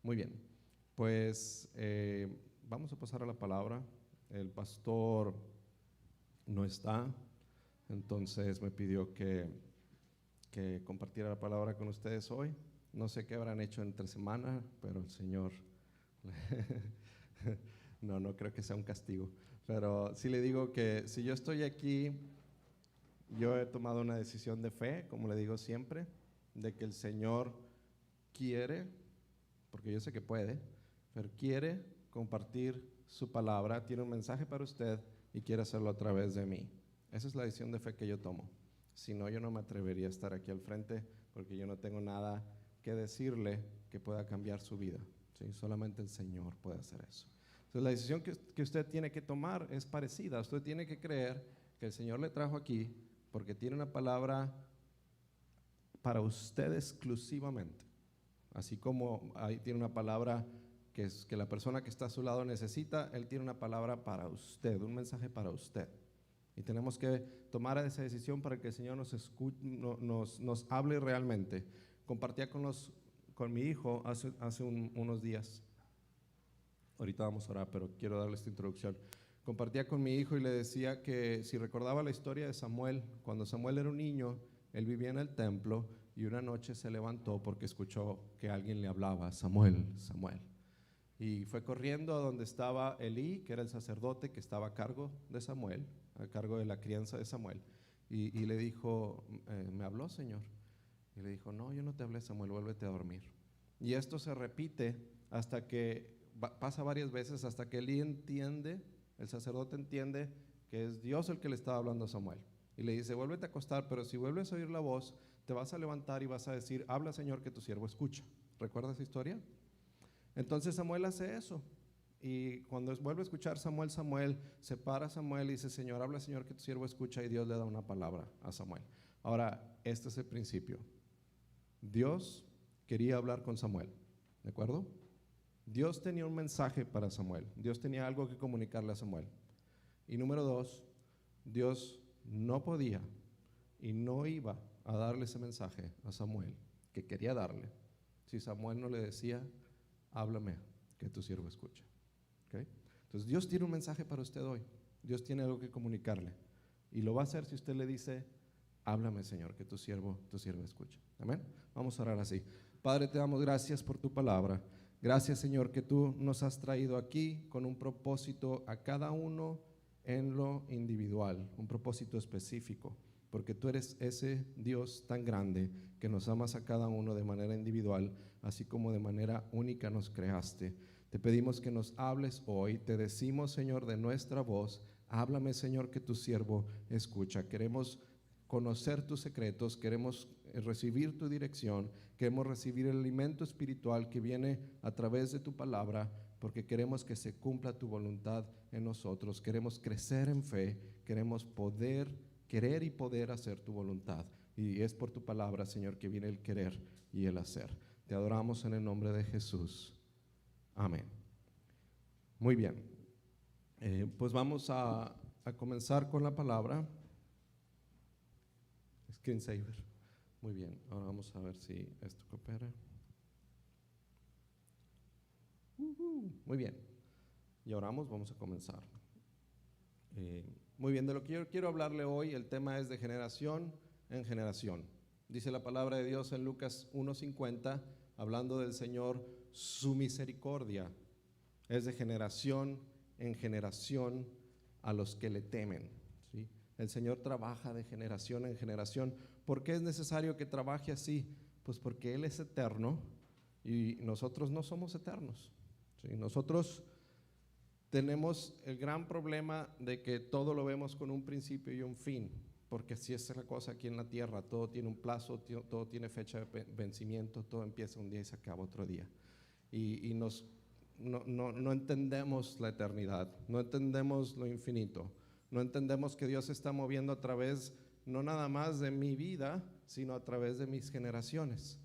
Muy bien, pues vamos a pasar a la palabra. El pastor no está, entonces me pidió que compartiera la palabra con ustedes hoy. No sé qué habrán hecho entre semana, pero el Señor, no creo que sea un castigo, pero sí le digo que si yo estoy aquí, yo he tomado una decisión de fe, como le digo siempre, de que el Señor quiere, porque yo sé que puede, pero quiere compartir su palabra, tiene un mensaje para usted y quiere hacerlo a través de mí. Esa es la decisión de fe que yo tomo. Si no, yo no me atrevería a estar aquí al frente porque yo no tengo nada que decirle que pueda cambiar su vida, ¿sí? Solamente el Señor puede hacer eso. Entonces la decisión que usted tiene que tomar es parecida. Usted tiene que creer que el Señor le trajo aquí porque tiene una palabra para usted exclusivamente. Así como ahí tiene una palabra que la persona que está a su lado necesita, Él tiene una palabra para usted, un mensaje para usted. Y tenemos que tomar esa decisión para que el Señor nos hable realmente. Compartía con mi hijo hace unos días. Ahorita vamos a orar, pero quiero darle esta introducción. Compartía con mi hijo y le decía que si recordaba la historia de Samuel, cuando Samuel era un niño, él vivía en el templo y una noche se levantó porque escuchó que alguien le hablaba: Samuel, Samuel. Y fue corriendo a donde estaba Elí, que era el sacerdote que estaba a cargo de Samuel, a cargo de la crianza de Samuel, y le dijo: ¿me habló, Señor? Y le dijo: no, yo no te hablé, Samuel, vuélvete a dormir. Y esto se repite hasta que pasa varias veces, hasta que Elí entiende, el sacerdote entiende que es Dios el que le estaba hablando a Samuel. Y le dice: vuélvete a acostar, pero si vuelves a oír la voz, te vas a levantar y vas a decir: habla, Señor, que tu siervo escucha. ¿Recuerdas esa historia? Entonces Samuel hace eso. Y cuando vuelve a escuchar Samuel, se para Samuel y dice: Señor, habla, Señor, que tu siervo escucha. Y Dios le da una palabra a Samuel. Ahora, este es el principio. Dios quería hablar con Samuel, ¿de acuerdo? Dios tenía un mensaje para Samuel. Dios tenía algo que comunicarle a Samuel. Y número dos, Dios no podía y no iba a darle ese mensaje a Samuel que quería darle si Samuel no le decía: háblame, que tu siervo escucha. ¿Okay? Entonces Dios tiene un mensaje para usted hoy. Dios tiene algo que comunicarle y lo va a hacer si usted le dice: háblame, Señor, que tu siervo escucha. Amén. Vamos a orar así. Padre, te damos gracias por tu palabra. Gracias, Señor, que tú nos has traído aquí con un propósito a cada uno en lo individual, un propósito específico, porque tú eres ese Dios tan grande que nos amas a cada uno de manera individual, así como de manera única nos creaste. Te pedimos que nos hables hoy. Te decimos, Señor, de nuestra voz: háblame, Señor, que tu siervo escucha. Queremos conocer tus secretos, queremos recibir tu dirección, queremos recibir el alimento espiritual que viene a través de tu palabra, porque queremos que se cumpla tu voluntad en nosotros. Queremos crecer en fe, queremos querer y poder hacer tu voluntad. Y es por tu palabra, Señor, que viene el querer y el hacer. Te adoramos en el nombre de Jesús. Amén. Muy bien. Pues vamos a comenzar con la palabra. Screensaver. Muy bien. Ahora vamos a ver si esto coopera. Muy bien. Y oramos, vamos a comenzar. Muy bien, de lo que yo quiero hablarle hoy, el tema es de generación en generación. Dice la palabra de Dios en Lucas 1:50, hablando del Señor: su misericordia es de generación en generación a los que le temen. ¿Sí? El Señor trabaja de generación en generación. ¿Por qué es necesario que trabaje así? Pues porque Él es eterno y nosotros no somos eternos. ¿Sí? Nosotros tenemos el gran problema de que todo lo vemos con un principio y un fin, porque así es la cosa aquí en la tierra. Todo tiene un plazo, todo tiene fecha de vencimiento, todo empieza un día y se acaba otro día. Y no entendemos la eternidad, no entendemos lo infinito, no entendemos que Dios se está moviendo a través no nada más de mi vida, sino a través de mis generaciones.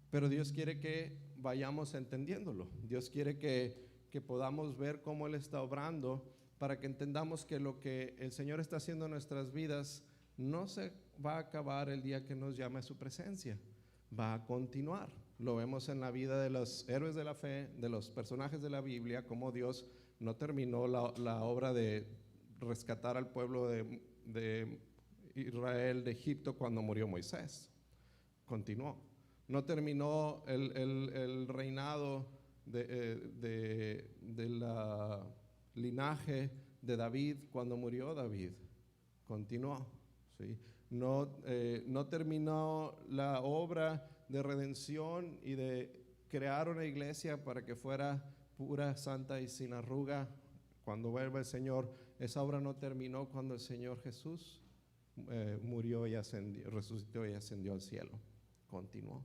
Pero Dios quiere que vayamos entendiéndolo. Dios quiere que podamos ver cómo Él está obrando, para que entendamos que lo que el Señor está haciendo en nuestras vidas no se va a acabar el día que nos llame a su presencia, va a continuar. Lo vemos en la vida de los héroes de la fe, de los personajes de la Biblia, cómo Dios no terminó la obra de rescatar al pueblo de Israel de Egipto cuando murió Moisés. Continuó. No terminó el reinado de la linaje de David cuando murió David. Continuó. ¿Sí? No terminó la obra de redención y de crear una iglesia para que fuera pura, santa y sin arruga cuando vuelva el Señor. Esa obra no terminó cuando el Señor Jesús murió y ascendió, resucitó y ascendió al cielo. Continuó.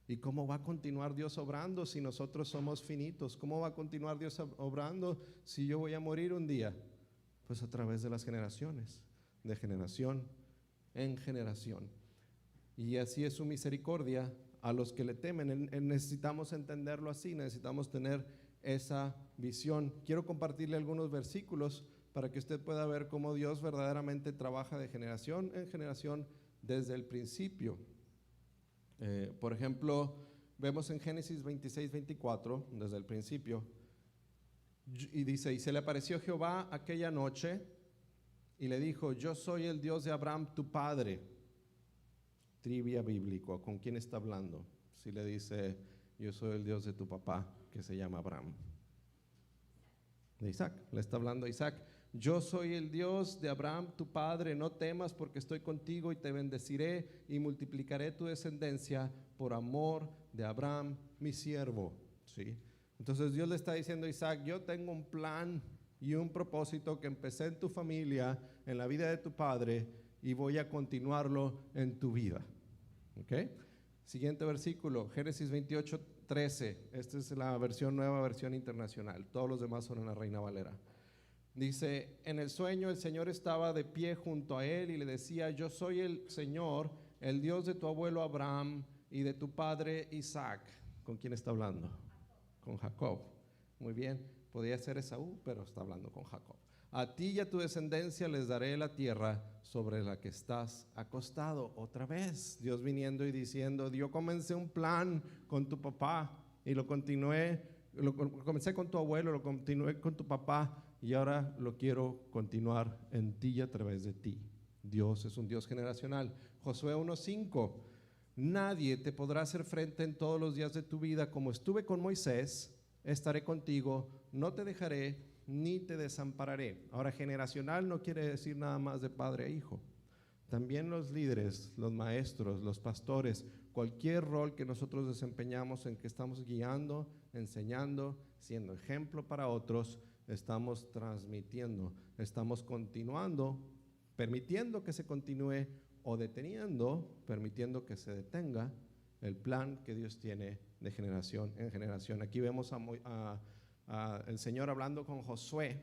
¿Y cómo va a continuar Dios obrando si nosotros somos finitos? ¿Cómo va a continuar Dios obrando si yo voy a morir un día? Pues a través de las generaciones, de generación en generación. Y así es su misericordia a los que le temen. Necesitamos entenderlo así, necesitamos tener esa visión. Quiero compartirle algunos versículos para que usted pueda ver cómo Dios verdaderamente trabaja de generación en generación desde el principio. Por ejemplo, vemos en Génesis 26, 24, desde el principio, y dice: y se le apareció Jehová aquella noche y le dijo: yo soy el Dios de Abraham tu padre. Trivia bíblico, ¿con quién está hablando? Si le dice: yo soy el Dios de tu papá, que se llama Abraham. De Isaac, le está hablando a Isaac. Yo soy el Dios de Abraham tu padre, no temas porque estoy contigo y te bendeciré y multiplicaré tu descendencia por amor de Abraham mi siervo. ¿Sí? Entonces Dios le está diciendo a Isaac: yo tengo un plan y un propósito que empecé en tu familia, en la vida de tu padre, y voy a continuarlo en tu vida. ¿Ok? Siguiente versículo, Génesis 28, 13. Esta es la nueva versión internacional. Todos los demás son en la Reina Valera. Dice: en el sueño el Señor estaba de pie junto a él y le decía: yo soy el Señor, el Dios de tu abuelo Abraham y de tu padre Isaac. ¿Con quién está hablando? Con Jacob. Muy bien, podía ser Esaú, pero está hablando con Jacob. A ti y a tu descendencia les daré la tierra sobre la que estás acostado. Otra vez, Dios viniendo y diciendo: yo comencé un plan con tu papá y lo continué, comencé con tu abuelo, lo continué con tu papá, y ahora lo quiero continuar en ti y a través de ti. Dios es un Dios generacional. Josué 1:5: nadie te podrá hacer frente en todos los días de tu vida. Como estuve con Moisés, estaré contigo, no te dejaré ni te desampararé. Ahora, generacional no quiere decir nada más de padre a hijo. También los líderes, los maestros, los pastores, cualquier rol que nosotros desempeñamos en que estamos guiando, enseñando, siendo ejemplo para otros, estamos transmitiendo, estamos continuando, permitiendo que se continúe, o deteniendo, permitiendo que se detenga el plan que Dios tiene de generación en generación. Aquí vemos el Señor hablando con Josué.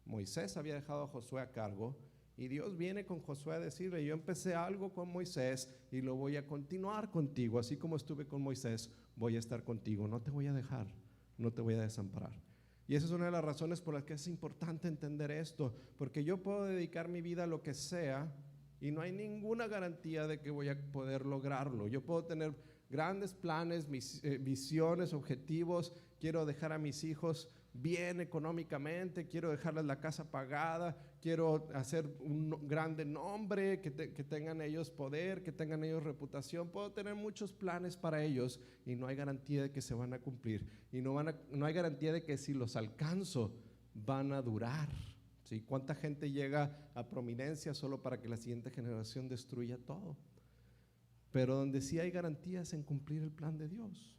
Moisés había dejado a Josué a cargo, y Dios viene con Josué a decirle: yo empecé algo con Moisés y lo voy a continuar contigo. Así como estuve con Moisés, voy a estar contigo. No te voy a dejar, no te voy a desamparar. Y esa es una de las razones por las que es importante entender esto, porque yo puedo dedicar mi vida a lo que sea y no hay ninguna garantía de que voy a poder lograrlo. Yo puedo tener grandes planes, visiones, objetivos. Quiero dejar a mis hijos bien económicamente, quiero dejarles la casa pagada, quiero hacer un grande nombre, que tengan ellos poder, que tengan ellos reputación. Puedo tener muchos planes para ellos y no hay garantía de que se van a cumplir, y no hay garantía de que si los alcanzo van a durar. ¿Sí? ¿Cuánta gente llega a prominencia solo para que la siguiente generación destruya todo? Pero donde sí hay garantías en cumplir el plan de Dios.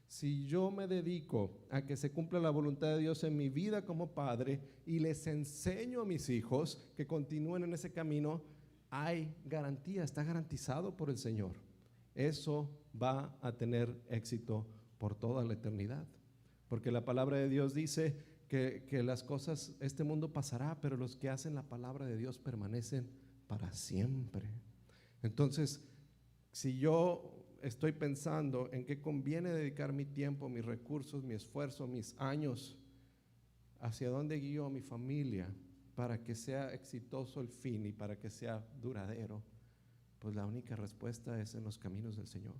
Si yo me dedico a que se cumpla la voluntad de Dios en mi vida como padre y les enseño a mis hijos que continúen en ese camino, hay garantía, está garantizado por el Señor. Eso va a tener éxito por toda la eternidad. Porque la palabra de Dios dice que las cosas, este mundo pasará, pero los que hacen la palabra de Dios permanecen para siempre. Entonces, si yo estoy pensando en qué conviene dedicar mi tiempo, mis recursos, mi esfuerzo, mis años, hacia dónde guío a mi familia para que sea exitoso el fin y para que sea duradero, pues la única respuesta es en los caminos del Señor.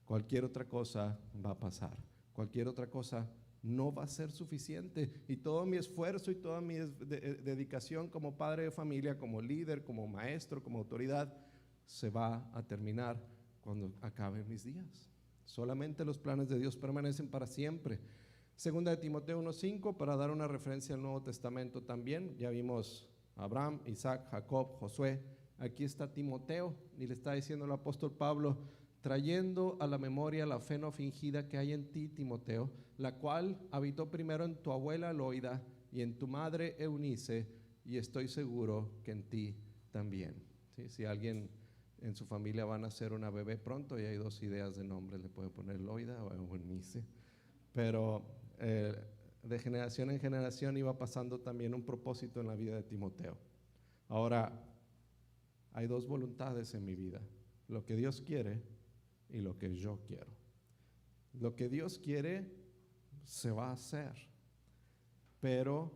Cualquier otra cosa va a pasar. Cualquier otra cosa no va a ser suficiente. Y todo mi esfuerzo y toda mi dedicación como padre de familia, como líder, como maestro, como autoridad, se va a terminar cuando acaben mis días. Solamente los planes de Dios permanecen para siempre. Segunda de Timoteo 1:5, para dar una referencia al Nuevo Testamento también. Ya vimos Abraham, Isaac, Jacob, Josué. Aquí está Timoteo y le está diciendo el apóstol Pablo: trayendo a la memoria la fe no fingida que hay en ti, Timoteo, la cual habitó primero en tu abuela Loida y en tu madre Eunice, y estoy seguro que en ti también. ¿Sí? Si alguien en su familia van a nacer una bebé pronto, y hay dos ideas de nombre, le puede poner Loida o Eunice, pero de generación en generación iba pasando también un propósito en la vida de Timoteo. Ahora, hay dos voluntades en mi vida: lo que Dios quiere y lo que yo quiero. Lo que Dios quiere se va a hacer, pero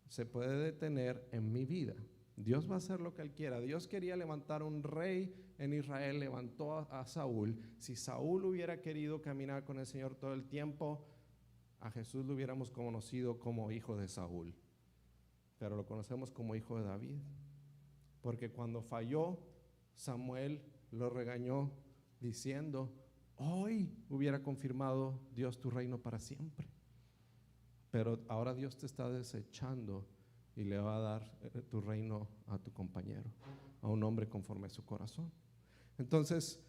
se puede detener en mi vida. Dios va a hacer lo que Él quiera. Dios quería levantar un rey en Israel, levantó a Saúl. Si Saúl hubiera querido caminar con el Señor todo el tiempo, a Jesús lo hubiéramos conocido como hijo de Saúl, pero lo conocemos como hijo de David, porque cuando falló, Samuel lo regañó diciendo: hoy hubiera confirmado Dios tu reino para siempre, pero ahora Dios te está desechando y le va a dar tu reino a tu compañero, a un hombre conforme a su corazón. Entonces,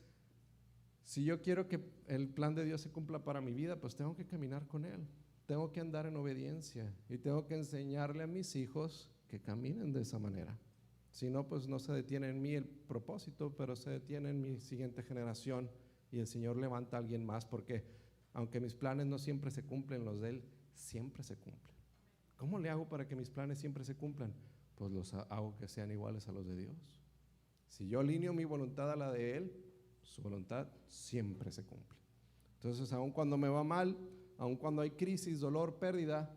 si yo quiero que el plan de Dios se cumpla para mi vida, pues tengo que caminar con Él, tengo que andar en obediencia y tengo que enseñarle a mis hijos que caminen de esa manera. Si no, pues no se detiene en mí el propósito, pero se detiene en mi siguiente generación, y el Señor levanta a alguien más, porque aunque mis planes no siempre se cumplen, los de Él siempre se cumplen. ¿Cómo le hago para que mis planes siempre se cumplan? Pues los hago que sean iguales a los de Dios. Si yo alineo mi voluntad a la de Él, su voluntad siempre se cumple. Entonces, aun cuando me va mal, aun cuando hay crisis, dolor, pérdida,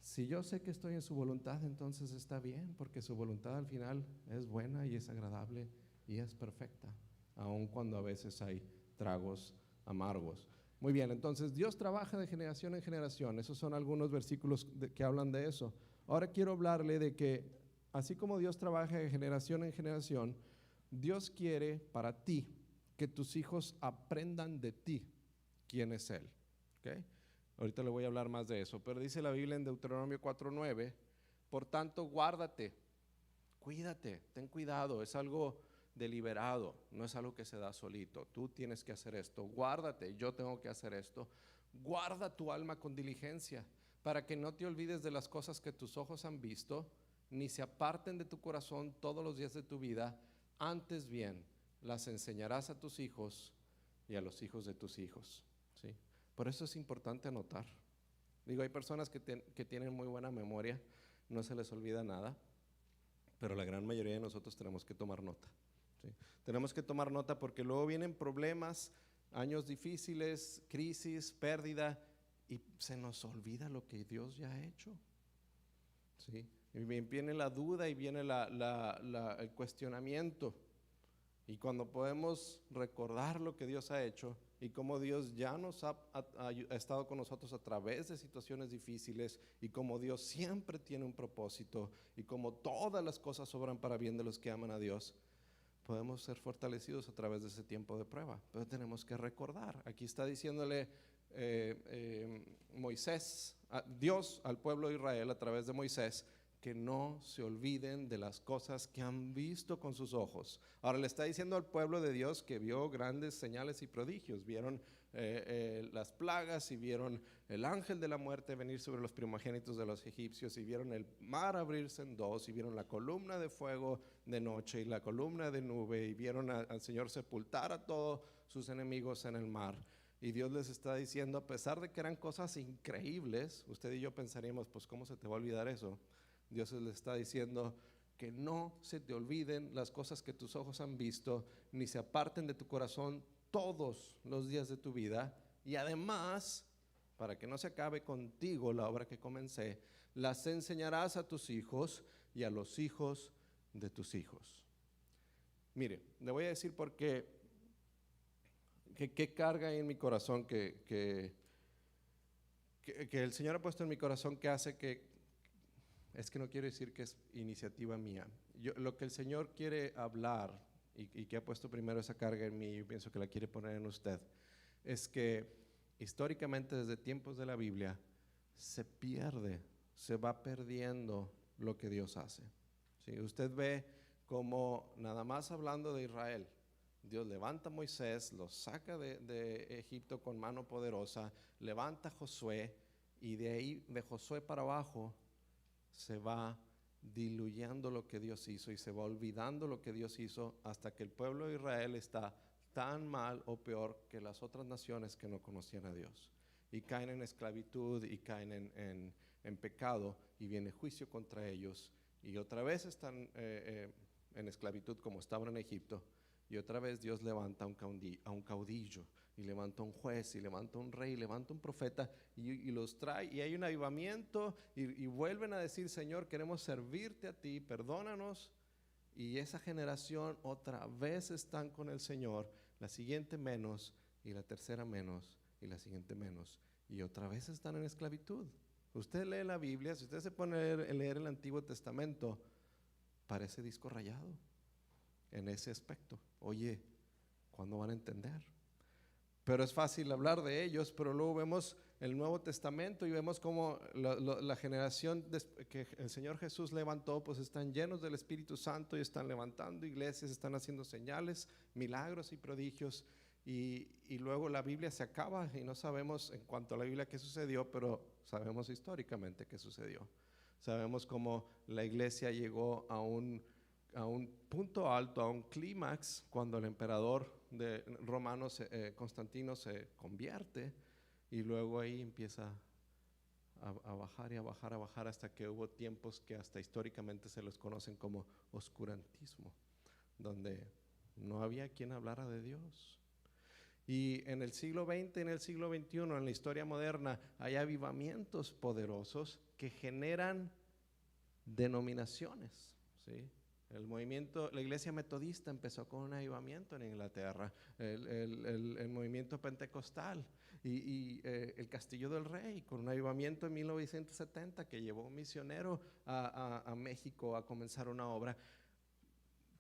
si yo sé que estoy en su voluntad, entonces está bien, porque su voluntad al final es buena y es agradable y es perfecta, aun cuando a veces hay tragos amargos. Muy bien, entonces Dios trabaja de generación en generación. Esos son algunos versículos que hablan de eso. Ahora quiero hablarle de que así como Dios trabaja de generación en generación, Dios quiere para ti que tus hijos aprendan de ti quién es Él. ¿Okay? Ahorita le voy a hablar más de eso, pero dice la Biblia en Deuteronomio 4:9: por tanto, guárdate, cuídate, ten cuidado. Es algo deliberado, no es algo que se da solito. Tú tienes que hacer esto, guárdate, yo tengo que hacer esto. Guarda tu alma con diligencia, para que no te olvides de las cosas que tus ojos han visto, ni se aparten de tu corazón todos los días de tu vida. Antes bien, las enseñarás a tus hijos y a los hijos de tus hijos. ¿Sí? Por eso es importante anotar. Digo, hay personas que tienen muy buena memoria, no se les olvida nada, pero la gran mayoría de nosotros tenemos que tomar nota. ¿Sí? Tenemos que tomar nota, porque luego vienen problemas, años difíciles, crisis, pérdida, y se nos olvida lo que Dios ya ha hecho. ¿Sí? Y viene la duda y viene el cuestionamiento. Y cuando podemos recordar lo que Dios ha hecho y cómo Dios ya nos ha estado con nosotros a través de situaciones difíciles, y cómo Dios siempre tiene un propósito, y cómo todas las cosas obran para bien de los que aman a Dios, podemos ser fortalecidos a través de ese tiempo de prueba. Pero tenemos que recordar. Aquí está diciéndole Dios al pueblo de Israel a través de Moisés, que no se olviden de las cosas que han visto con sus ojos. Ahora le está diciendo al pueblo de Dios que vio grandes señales y prodigios. Vieron las plagas, y vieron el ángel de la muerte venir sobre los primogénitos de los egipcios, y vieron el mar abrirse en dos, y vieron la columna de fuego de noche y la columna de nube, y vieron al Señor sepultar a todos sus enemigos en el mar. Y Dios les está diciendo, a pesar de que eran cosas increíbles, usted y yo pensaríamos, pues ¿cómo se te va a olvidar eso? Dios les está diciendo que no se te olviden las cosas que tus ojos han visto, ni se aparten de tu corazón todos los días de tu vida. Y además, para que no se acabe contigo la obra que comencé, las enseñarás a tus hijos y a los hijos de tus hijos. Mire, le voy a decir por qué ¿Qué carga hay en mi corazón que el Señor ha puesto en mi corazón que hace que, es que no quiero decir que es iniciativa mía. Lo que el Señor quiere hablar y que ha puesto primero esa carga en mí, yo pienso que la quiere poner en usted, es que históricamente desde tiempos de la Biblia se pierde, se va perdiendo lo que Dios hace. ¿Sí? Usted ve como nada más hablando de Israel, Dios levanta a Moisés, lo saca de Egipto con mano poderosa, levanta a Josué y de ahí, de Josué para abajo, se va diluyendo lo que Dios hizo y se va olvidando lo que Dios hizo hasta que el pueblo de Israel está tan mal o peor que las otras naciones que no conocían a Dios y caen en esclavitud y caen en pecado y viene juicio contra ellos y otra vez están en esclavitud como estaban en Egipto y otra vez Dios levanta a un caudillo y levanta un juez y levanta un rey, levanta un profeta y los trae y hay un avivamiento y vuelven a decir, Señor, queremos servirte a ti, perdónanos. Y esa generación otra vez están con el Señor, la siguiente menos y la tercera menos y la siguiente menos y otra vez están en esclavitud. Usted lee la Biblia, si usted se pone a leer el Antiguo Testamento, parece disco rayado en ese aspecto. Oye, ¿cuándo van a entender? Pero es fácil hablar de ellos, pero luego vemos el Nuevo Testamento y vemos cómo la generación que el Señor Jesús levantó, pues están llenos del Espíritu Santo y están levantando iglesias, están haciendo señales, milagros y prodigios. Y luego la Biblia se acaba y no sabemos en cuanto a la Biblia qué sucedió, pero sabemos históricamente qué sucedió. Sabemos cómo la iglesia llegó a un punto alto, a un clímax, cuando el emperador romano Constantino se convierte y luego ahí empieza a bajar y a bajar, a bajar hasta que hubo tiempos que hasta históricamente se los conocen como oscurantismo, donde no había quien hablara de Dios. Y en el siglo XX, en el siglo XXI, en la historia moderna, hay avivamientos poderosos que generan denominaciones, ¿sí? El movimiento, la iglesia metodista empezó con un avivamiento en Inglaterra, el movimiento pentecostal y el Castillo del Rey, con un avivamiento en 1970 que llevó un misionero a México a comenzar una obra.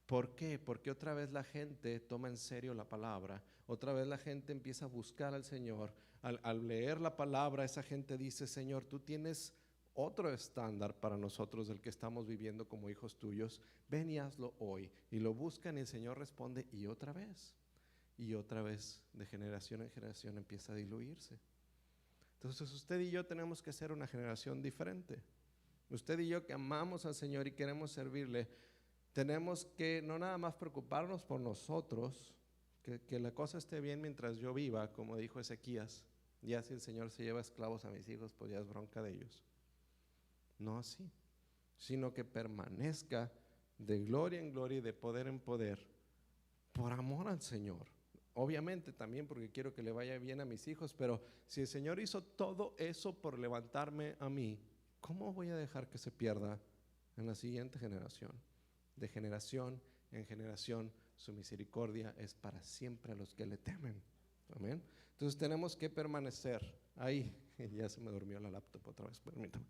¿Por qué? Porque otra vez la gente toma en serio la palabra, otra vez la gente empieza a buscar al Señor. Al leer la palabra, esa gente dice, Señor, tú tienes otro estándar para nosotros del que estamos viviendo como hijos tuyos, ven y hazlo hoy. Y lo buscan y el Señor responde y otra vez de generación en generación empieza a diluirse. Entonces usted y yo tenemos que ser una generación diferente. Usted y yo que amamos al Señor y queremos servirle, tenemos que no nada más preocuparnos por nosotros, que la cosa esté bien mientras yo viva, como dijo Ezequías, ya si el Señor se lleva esclavos a mis hijos, pues ya es bronca de ellos. No así, sino que permanezca de gloria en gloria y de poder en poder por amor al Señor. Obviamente también porque quiero que le vaya bien a mis hijos, pero si el Señor hizo todo eso por levantarme a mí, ¿cómo voy a dejar que se pierda en la siguiente generación? De generación en generación su misericordia es para siempre a los que le temen. Amén. Entonces tenemos que permanecer ahí. Ya se me durmió la laptop otra vez, permítame.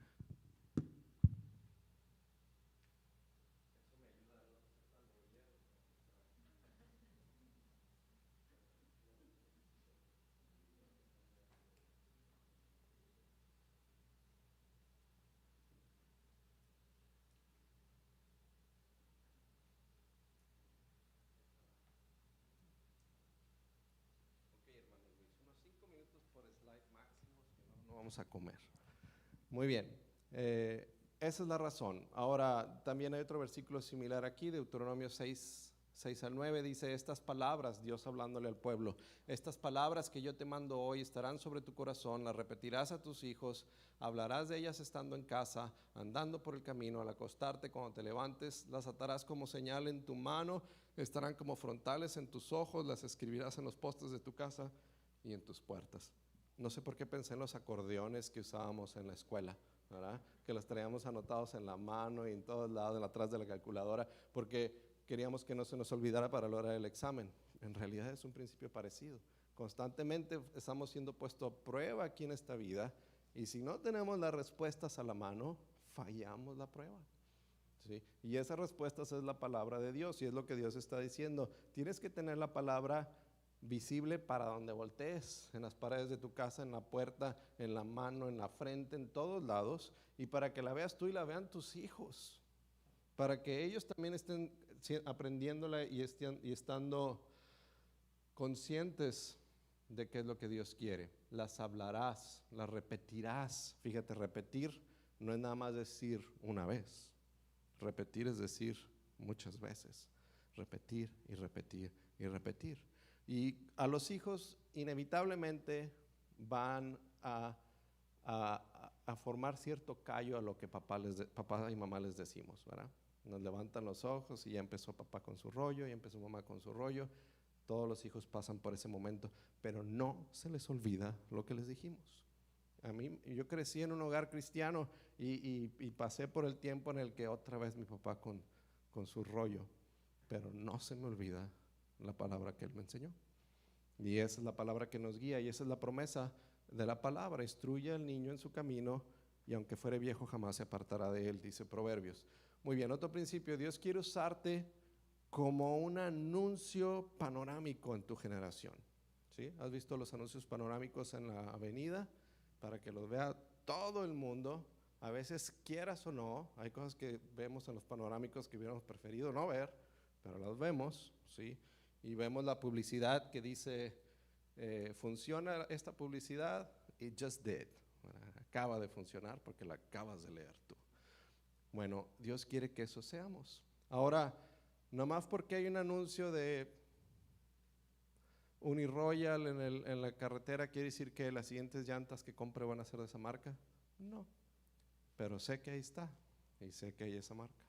No vamos a comer. Muy bien, esa es la razón. Ahora, también hay otro versículo similar aquí, Deuteronomio 6 al 9, dice, estas palabras, Dios hablándole al pueblo, estas palabras que yo te mando hoy estarán sobre tu corazón, las repetirás a tus hijos, hablarás de ellas estando en casa, andando por el camino, al acostarte, cuando te levantes, las atarás como señal en tu mano, estarán como frontales en tus ojos, las escribirás en los postes de tu casa y en tus puertas. No sé por qué pensé en los acordeones que usábamos en la escuela, ¿verdad? Que los traíamos anotados en la mano y en todos lados, atrás de la calculadora, porque queríamos que no se nos olvidara para la hora del examen. En realidad es un principio parecido. Constantemente estamos siendo puestos a prueba aquí en esta vida, y si no tenemos las respuestas a la mano, fallamos la prueba. ¿Sí? Y esas respuestas es la palabra de Dios, y es lo que Dios está diciendo. Tienes que tener la palabra visible para donde voltees, en las paredes de tu casa, en la puerta, en la mano, en la frente, en todos lados, y para que la veas tú y la vean tus hijos, para que ellos también estén aprendiéndola y estando conscientes de qué es lo que Dios quiere. Las hablarás, las repetirás. Fíjate, repetir no es nada más decir una vez. Repetir es decir muchas veces. Repetir y repetir y repetir. Y a los hijos inevitablemente van a formar cierto callo a lo que papá y mamá les decimos, ¿verdad? Nos levantan los ojos y ya empezó papá con su rollo, ya empezó mamá con su rollo. Todos los hijos pasan por ese momento, pero no se les olvida lo que les dijimos. Yo crecí en un hogar cristiano y pasé por el tiempo en el que otra vez mi papá con su rollo, pero no se me olvida la palabra que él me enseñó. Y esa es la palabra que nos guía, y esa es la promesa de la palabra: instruye al niño en su camino, y aunque fuere viejo jamás se apartará de él, dice Proverbios. Muy bien, otro principio: Dios quiere usarte como un anuncio panorámico en tu generación. ¿Sí? ¿Has visto los anuncios panorámicos en la avenida? Para que los vea todo el mundo. A veces, quieras o no, hay cosas que vemos en los panorámicos que hubiéramos preferido no ver, pero las vemos, ¿sí? Y vemos la publicidad que dice, funciona esta publicidad, it just did. Acaba de funcionar porque la acabas de leer tú. Bueno, Dios quiere que eso seamos. Ahora, nomás porque hay un anuncio de Uniroyal en la carretera, ¿quiere decir que las siguientes llantas que compre van a ser de esa marca? No, pero sé que ahí está y sé que hay esa marca.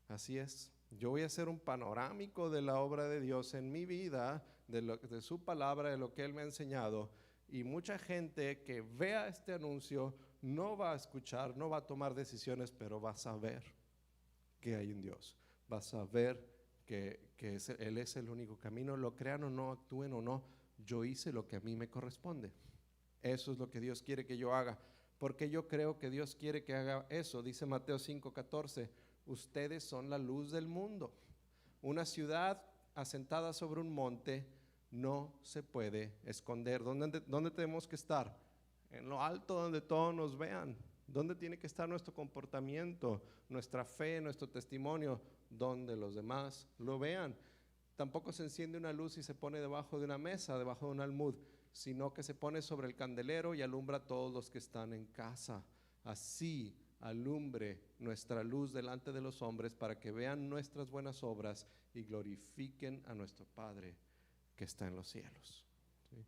Así es, yo voy a hacer un panorámico de la obra de Dios en mi vida, de su palabra, de lo que Él me ha enseñado, y mucha gente que vea este anuncio no va a escuchar, no va a tomar decisiones, pero va a saber que hay un Dios, va a saber que Él es el único camino. Lo crean o no, actúen o no, yo hice lo que a mí me corresponde. Eso es lo que Dios quiere que yo haga. Porque yo creo que Dios quiere que haga eso. Dice Mateo 5:14, ustedes son la luz del mundo. Una ciudad asentada sobre un monte no se puede esconder. ¿Dónde tenemos que estar? En lo alto, donde todos nos vean. ¿Dónde tiene que estar nuestro comportamiento, nuestra fe, nuestro testimonio? Donde los demás lo vean. Tampoco se enciende una luz y se pone debajo de una mesa, debajo de un almud, sino que se pone sobre el candelero y alumbra a todos los que están en casa. Así alumbre nuestra luz delante de los hombres, para que vean nuestras buenas obras y glorifiquen a nuestro Padre que está en los cielos. ¿Sí?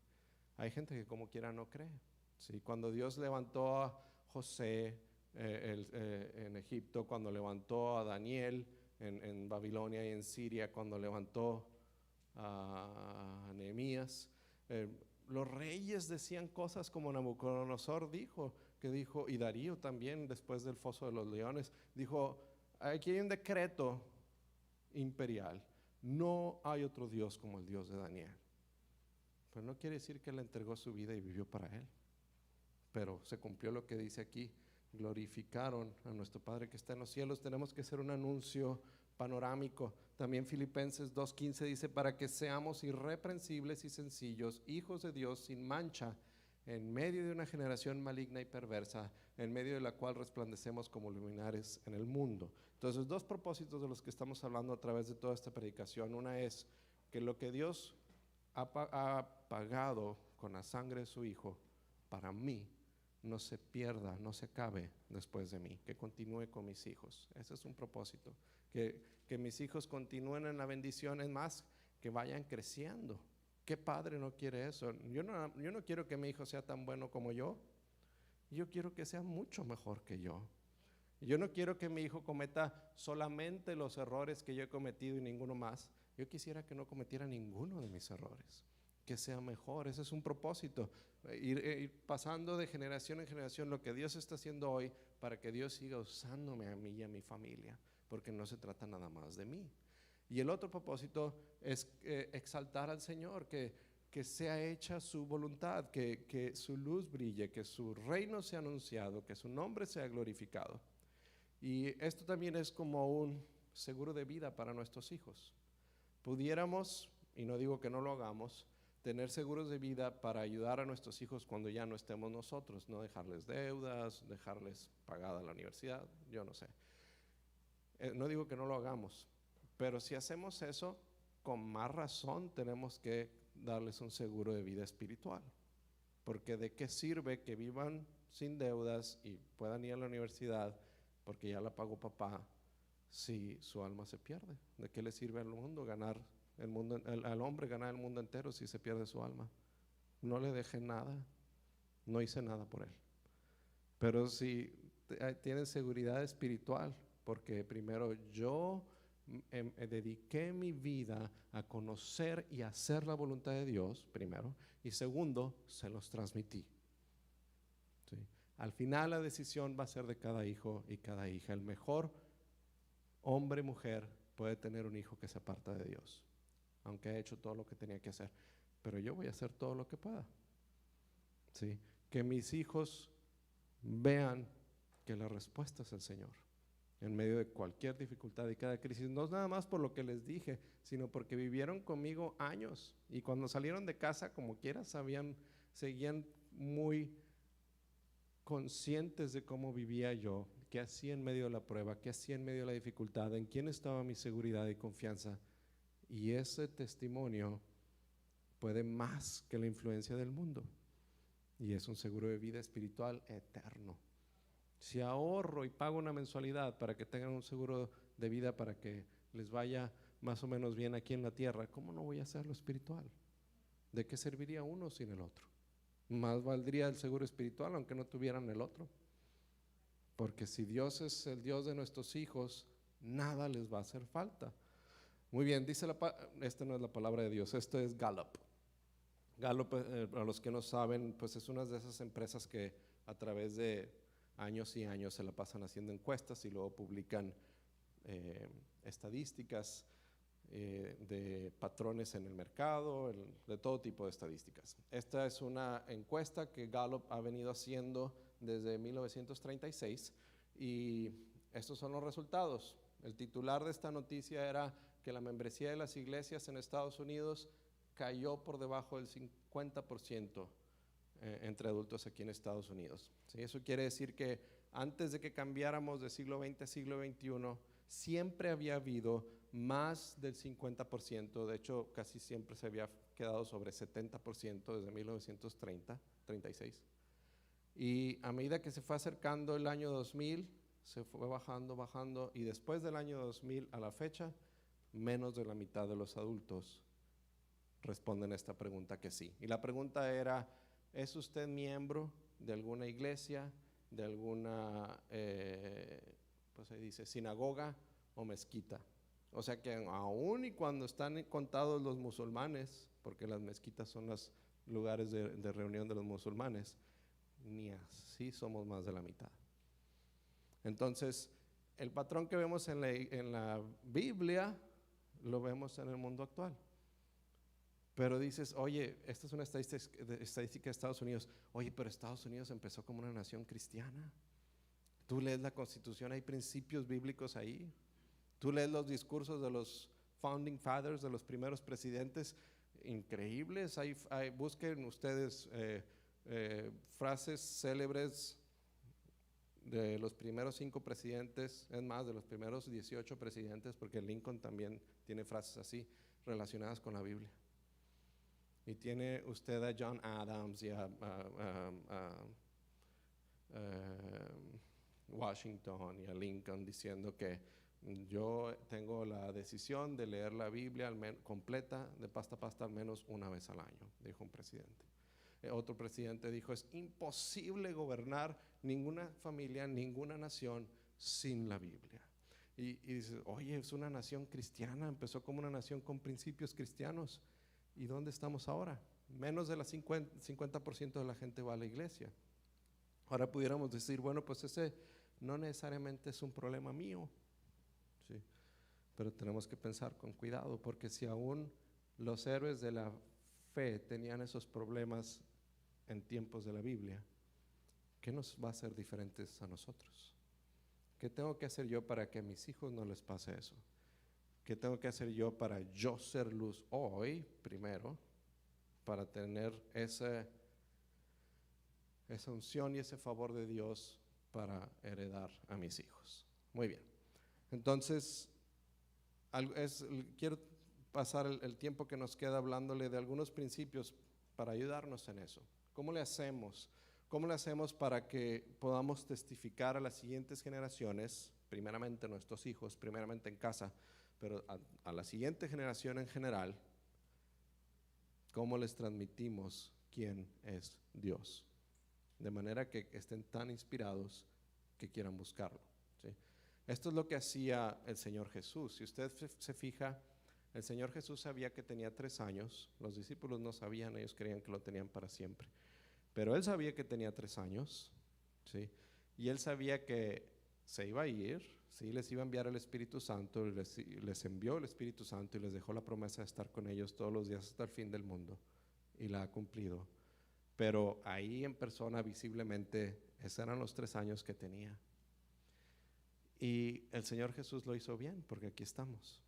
Hay gente que como quiera no cree. ¿Sí? Cuando Dios levantó a José en Egipto, cuando levantó a Daniel en Babilonia y en Siria, cuando levantó a Nehemías, los reyes decían cosas como Nabucodonosor dijo, y Darío también después del foso de los leones, dijo, aquí hay un decreto imperial, no hay otro Dios como el Dios de Daniel. Pero no quiere decir que él entregó su vida y vivió para él, pero se cumplió lo que dice aquí: glorificaron a nuestro Padre que está en los cielos. Tenemos que hacer un anuncio panorámico. También Filipenses 2:15 dice, para que seamos irreprensibles y sencillos, hijos de Dios sin mancha, en medio de una generación maligna y perversa, en medio de la cual resplandecemos como luminares en el mundo. Entonces, dos propósitos de los que estamos hablando a través de toda esta predicación. Una es que lo que Dios ha pagado con la sangre de su Hijo para mí no se pierda, no se acabe después de mí, que continúe con mis hijos. Ese es un propósito, que mis hijos continúen en la bendición, es más, que vayan creciendo. ¿Qué padre no quiere eso? Yo no quiero que mi hijo sea tan bueno como yo quiero que sea mucho mejor que yo. Yo no quiero que mi hijo cometa solamente los errores que yo he cometido y ninguno más. Yo quisiera que no cometiera ninguno de mis errores, que sea mejor. Ese es un propósito, ir pasando de generación en generación lo que Dios está haciendo hoy, para que Dios siga usándome a mí y a mi familia, porque no se trata nada más de mí. Y el otro propósito es exaltar al Señor, que que sea hecha su voluntad, que su luz brille, que su reino sea anunciado, que su nombre sea glorificado. Y esto también es como un seguro de vida para nuestros hijos. Pudiéramos, y no digo que no lo hagamos, tener seguros de vida para ayudar a nuestros hijos cuando ya no estemos nosotros, no dejarles deudas, dejarles pagada la universidad, yo no sé. No digo que no lo hagamos, pero si hacemos eso, con más razón tenemos que darles un seguro de vida espiritual. Porque de qué sirve que vivan sin deudas y puedan ir a la universidad porque ya la pagó papá si su alma se pierde. ¿De qué le sirve al mundo ganar el mundo, al hombre ganar el mundo entero si se pierde su alma? No le dejé nada, no hice nada por él. Pero si tienen seguridad espiritual, porque primero yo dediqué mi vida a conocer y hacer la voluntad de Dios, primero, y segundo, se los transmití. ¿Sí? Al final la decisión va a ser de cada hijo y cada hija. El mejor hombre, mujer, puede tener un hijo que se aparta de Dios, aunque ha hecho todo lo que tenía que hacer, pero yo voy a hacer todo lo que pueda. ¿Sí? Que mis hijos vean que la respuesta es el Señor en medio de cualquier dificultad y cada crisis, no es nada más por lo que les dije, sino porque vivieron conmigo años y cuando salieron de casa, como quiera, seguían muy conscientes de cómo vivía yo, qué hacía en medio de la prueba, qué hacía en medio de la dificultad, en quién estaba mi seguridad y confianza. Y ese testimonio puede más que la influencia del mundo y es un seguro de vida espiritual eterno. Si ahorro y pago una mensualidad para que tengan un seguro de vida para que les vaya más o menos bien aquí en la tierra, ¿cómo no voy a hacer lo espiritual? ¿De qué serviría uno sin el otro? Más valdría el seguro espiritual aunque no tuvieran el otro. Porque si Dios es el Dios de nuestros hijos, nada les va a hacer falta. Muy bien, dice esta no es la palabra de Dios, esto es Gallup. Gallup, para los que no saben, pues es una de esas empresas que a través de años y años se la pasan haciendo encuestas y luego publican estadísticas de patrones en el mercado, de todo tipo de estadísticas. Esta es una encuesta que Gallup ha venido haciendo desde 1936 y estos son los resultados. El titular de esta noticia era que la membresía de las iglesias en Estados Unidos cayó por debajo del 50% entre adultos aquí en Estados Unidos. ¿Sí? Eso quiere decir que antes de que cambiáramos de siglo XX a siglo XXI, siempre había habido más del 50%, de hecho casi siempre se había quedado sobre 70% desde 1930, 36. Y a medida que se fue acercando el año 2000, se fue bajando y después del año 2000 a la fecha, menos de la mitad de los adultos responden a esta pregunta que sí. Y la pregunta era, ¿es usted miembro de alguna iglesia, de alguna, pues ahí dice, sinagoga o mezquita? O sea que aún y cuando están contados los musulmanes, porque las mezquitas son los lugares de reunión de los musulmanes, ni así somos más de la mitad. Entonces, el patrón que vemos en la Biblia, lo vemos en el mundo actual. Pero dices, oye, esta es una estadística de Estados Unidos. Oye, pero Estados Unidos empezó como una nación cristiana. Tú lees la Constitución, hay principios bíblicos ahí. Tú lees los discursos de los Founding Fathers, de los primeros presidentes, increíbles. Busquen ustedes frases célebres de los primeros 5 presidentes, es más, de los primeros 18 presidentes, porque Lincoln también tiene frases así relacionadas con la Biblia. Y tiene usted a John Adams y a Washington y a Lincoln diciendo que yo tengo la decisión de leer la Biblia completa, de pasta a pasta, al menos una vez al año, dijo un presidente. Otro presidente dijo, es imposible gobernar ninguna familia, ninguna nación sin la Biblia. Y dices, oye, es una nación cristiana, empezó como una nación con principios cristianos. ¿Y dónde estamos ahora? Menos del 50% de la gente va a la iglesia. Ahora pudiéramos decir, bueno, pues ese no necesariamente es un problema mío, ¿sí? Pero tenemos que pensar con cuidado, porque si aún los héroes de la fe tenían esos problemas en tiempos de la Biblia, ¿qué nos va a hacer diferentes a nosotros? ¿Qué tengo que hacer yo para que a mis hijos no les pase eso? ¿Qué tengo que hacer yo para yo ser luz hoy, primero, para tener esa unción y ese favor de Dios para heredar a mis hijos? Muy bien. Entonces, quiero pasar el tiempo que nos queda hablándole de algunos principios para ayudarnos en eso. ¿Cómo le hacemos? ¿Cómo le hacemos para que podamos testificar a las siguientes generaciones, primeramente nuestros hijos, primeramente en casa, pero a la siguiente generación en general, cómo les transmitimos quién es Dios? De manera que estén tan inspirados que quieran buscarlo, ¿sí? Esto es lo que hacía el Señor Jesús. Si usted se fija, el Señor Jesús sabía que tenía 3 años. Los discípulos no sabían, ellos creían que lo tenían para siempre. Pero Él sabía que tenía 3 años, ¿sí? Y Él sabía que se iba a ir, ¿sí? Les iba a enviar el Espíritu Santo, les envió el Espíritu Santo y les dejó la promesa de estar con ellos todos los días hasta el fin del mundo. Y la ha cumplido. Pero ahí en persona, visiblemente, esos eran los 3 años que tenía. Y el Señor Jesús lo hizo bien, porque aquí estamos.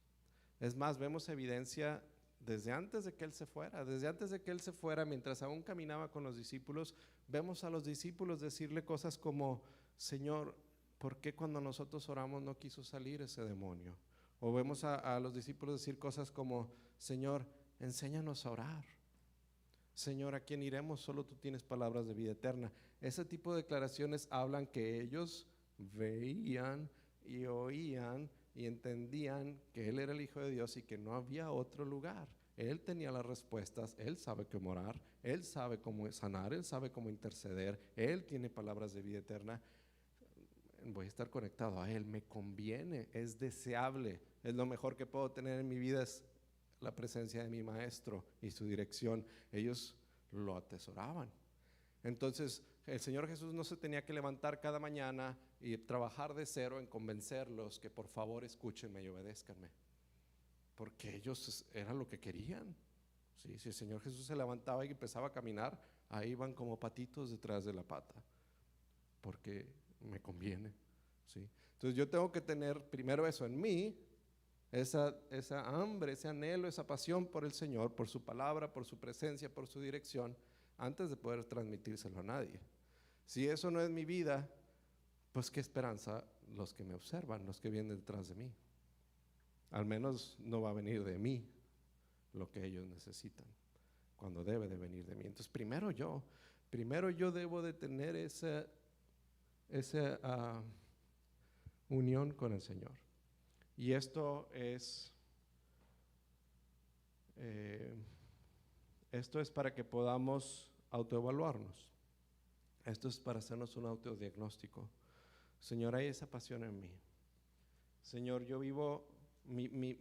Es más, vemos evidencia desde antes de que Él se fuera. Desde antes de que Él se fuera, mientras aún caminaba con los discípulos, vemos a los discípulos decirle cosas como: Señor, ¿por qué cuando nosotros oramos no quiso salir ese demonio? O vemos a los discípulos decir cosas como: Señor, enséñanos a orar. Señor, ¿a quién iremos? Solo tú tienes palabras de vida eterna. Ese tipo de declaraciones hablan que ellos veían y oían y entendían que Él era el Hijo de Dios y que no había otro lugar. Él tenía las respuestas, Él sabe cómo orar, Él sabe cómo sanar, Él sabe cómo interceder, Él tiene palabras de vida eterna. Voy a estar conectado a Él, me conviene, es deseable, es lo mejor que puedo tener en mi vida, es la presencia de mi maestro y su dirección. Ellos lo atesoraban. Entonces el Señor Jesús no se tenía que levantar cada mañana y trabajar de cero en convencerlos que por favor escúchenme y obedézcanme, porque ellos era lo que querían, ¿sí? Si el Señor Jesús se levantaba y empezaba a caminar, ahí iban como patitos detrás de la pata, porque me conviene, ¿sí? Entonces yo tengo que tener primero eso en mí, esa hambre, ese anhelo, esa pasión por el Señor, por su palabra, por su presencia, por su dirección, antes de poder transmitírselo a nadie. Si eso no es mi vida, pues qué esperanza los que me observan, los que vienen detrás de mí. Al menos no va a venir de mí lo que ellos necesitan, cuando debe de venir de mí. Entonces primero yo debo de tener esa unión con el Señor. Y esto es para que podamos autoevaluarnos. Esto es para hacernos un autodiagnóstico. Señor, hay esa pasión en mí. Señor, yo vivo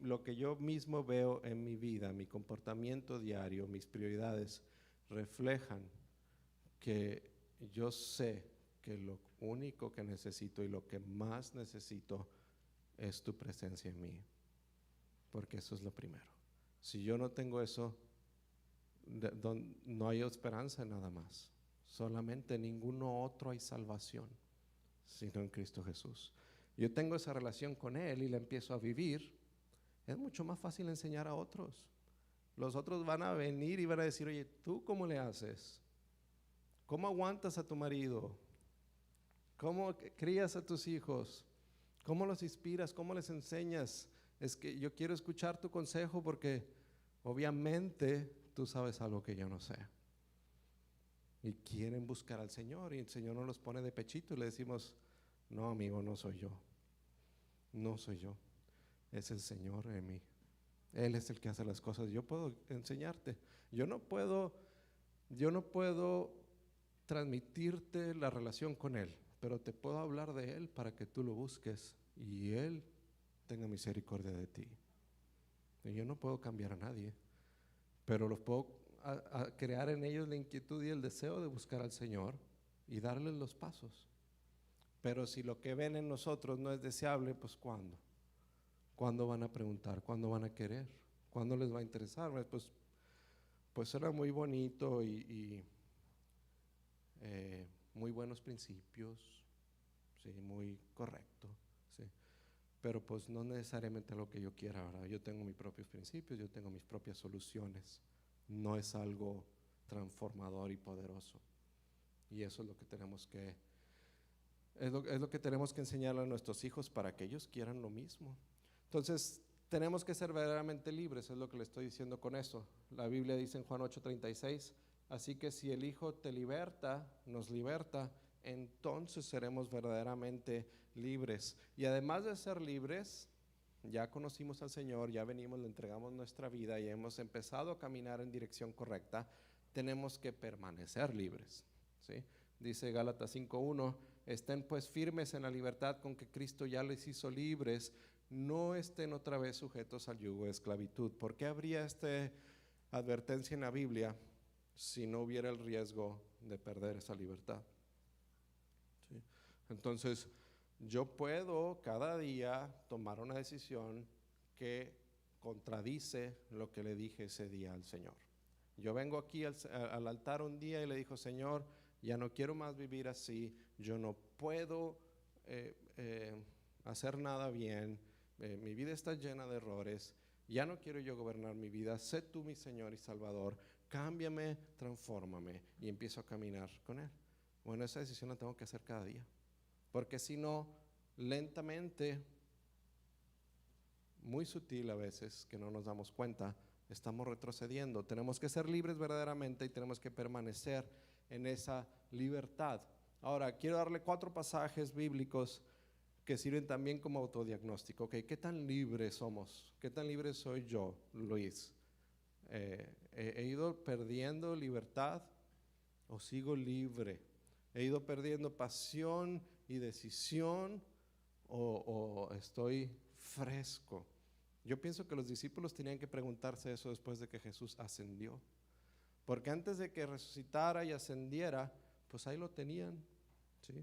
lo que yo mismo veo en mi vida, mi comportamiento diario, mis prioridades reflejan que yo sé que lo único que necesito y lo que más necesito es tu presencia en mí, porque eso es lo primero. Si yo no tengo eso, no hay esperanza en nada más. Solamente en ninguno otro hay salvación, sino en Cristo Jesús. Yo tengo esa relación con Él y la empiezo a vivir. Es mucho más fácil enseñar a otros. Los otros van a venir y van a decir: oye, ¿tú cómo le haces? ¿Cómo aguantas a tu marido? ¿Cómo crías a tus hijos? ¿Cómo los inspiras? ¿Cómo les enseñas? Es que yo quiero escuchar tu consejo porque obviamente tú sabes algo que yo no sé. Y quieren buscar al Señor y el Señor nos los pone de pechito y le decimos: no, amigo, no soy yo. No soy yo. Es el Señor en mí. Él es el que hace las cosas. Yo puedo enseñarte. Yo no puedo transmitirte la relación con Él, pero te puedo hablar de Él para que tú lo busques y Él tenga misericordia de ti. Y yo no puedo cambiar a nadie, pero los puedo crear en ellos la inquietud y el deseo de buscar al Señor y darles los pasos. Pero si lo que ven en nosotros no es deseable, pues ¿cuándo? ¿Cuándo van a preguntar? ¿Cuándo van a querer? ¿Cuándo les va a interesar? Pues pues era muy bonito y muy buenos principios, sí, muy correcto, sí. Pero pues no necesariamente lo que yo quiera, ¿verdad? Yo tengo mis propios principios, yo tengo mis propias soluciones. No es algo transformador y poderoso. Y eso es lo que tenemos que, es lo que tenemos que enseñarle a nuestros hijos para que ellos quieran lo mismo. Entonces, tenemos que ser verdaderamente libres, es lo que le estoy diciendo con eso. La Biblia dice en Juan 8:36, así que si el Hijo te liberta, nos liberta, entonces seremos verdaderamente libres. Y además de ser libres, ya conocimos al Señor, ya venimos, le entregamos nuestra vida y hemos empezado a caminar en dirección correcta, tenemos que permanecer libres, ¿sí? Dice Gálatas 5:1, estén pues firmes en la libertad con que Cristo ya les hizo libres, no estén otra vez sujetos al yugo de esclavitud. ¿Por qué habría esta advertencia en la Biblia si no hubiera el riesgo de perder esa libertad? ¿Sí? Entonces, yo puedo cada día tomar una decisión que contradice lo que le dije ese día al Señor. Yo vengo aquí al altar un día y le digo, Señor, ya no quiero más vivir así, yo no puedo hacer nada bien, mi vida está llena de errores, ya no quiero yo gobernar mi vida, sé tú mi Señor y Salvador, cámbiame, transfórmame, y empiezo a caminar con Él. Bueno, esa decisión la tengo que hacer cada día, porque si no, lentamente, muy sutil a veces, que no nos damos cuenta, estamos retrocediendo. Tenemos que ser libres verdaderamente y tenemos que permanecer en esa libertad. Ahora, quiero darle 4 pasajes bíblicos que sirven también como autodiagnóstico. ¿Okay? ¿Qué tan libres somos? ¿Qué tan libre soy yo, Luis? ¿He ido perdiendo libertad o sigo libre? ¿He ido perdiendo pasión y decisión o estoy fresco? Yo pienso que los discípulos tenían que preguntarse eso después de que Jesús ascendió, porque antes de que resucitara y ascendiera, pues ahí lo tenían, ¿sí?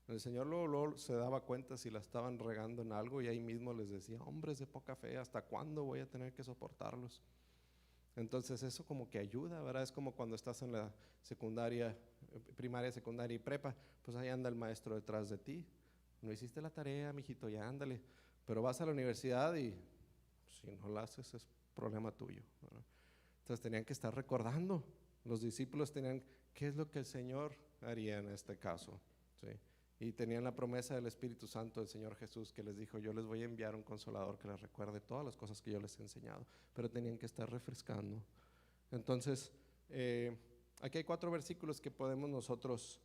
El Señor luego se daba cuenta si la estaban regando en algo y ahí mismo les decía, hombres de poca fe, ¿hasta cuándo voy a tener que soportarlos? Entonces eso como que ayuda, ¿verdad? Es como cuando estás en la secundaria, primaria, secundaria y prepa, pues ahí anda el maestro detrás de ti. No hiciste la tarea, mijito, ya ándale. Pero vas a la universidad y si no la haces es problema tuyo, ¿verdad? Entonces tenían que estar recordando. Los discípulos tenían, ¿qué es lo que el Señor haría en este caso? ¿Sí? Y tenían la promesa del Espíritu Santo del Señor Jesús que les dijo, yo les voy a enviar un consolador que les recuerde todas las cosas que yo les he enseñado, pero tenían que estar refrescando. Entonces, aquí hay 4 versículos que podemos nosotros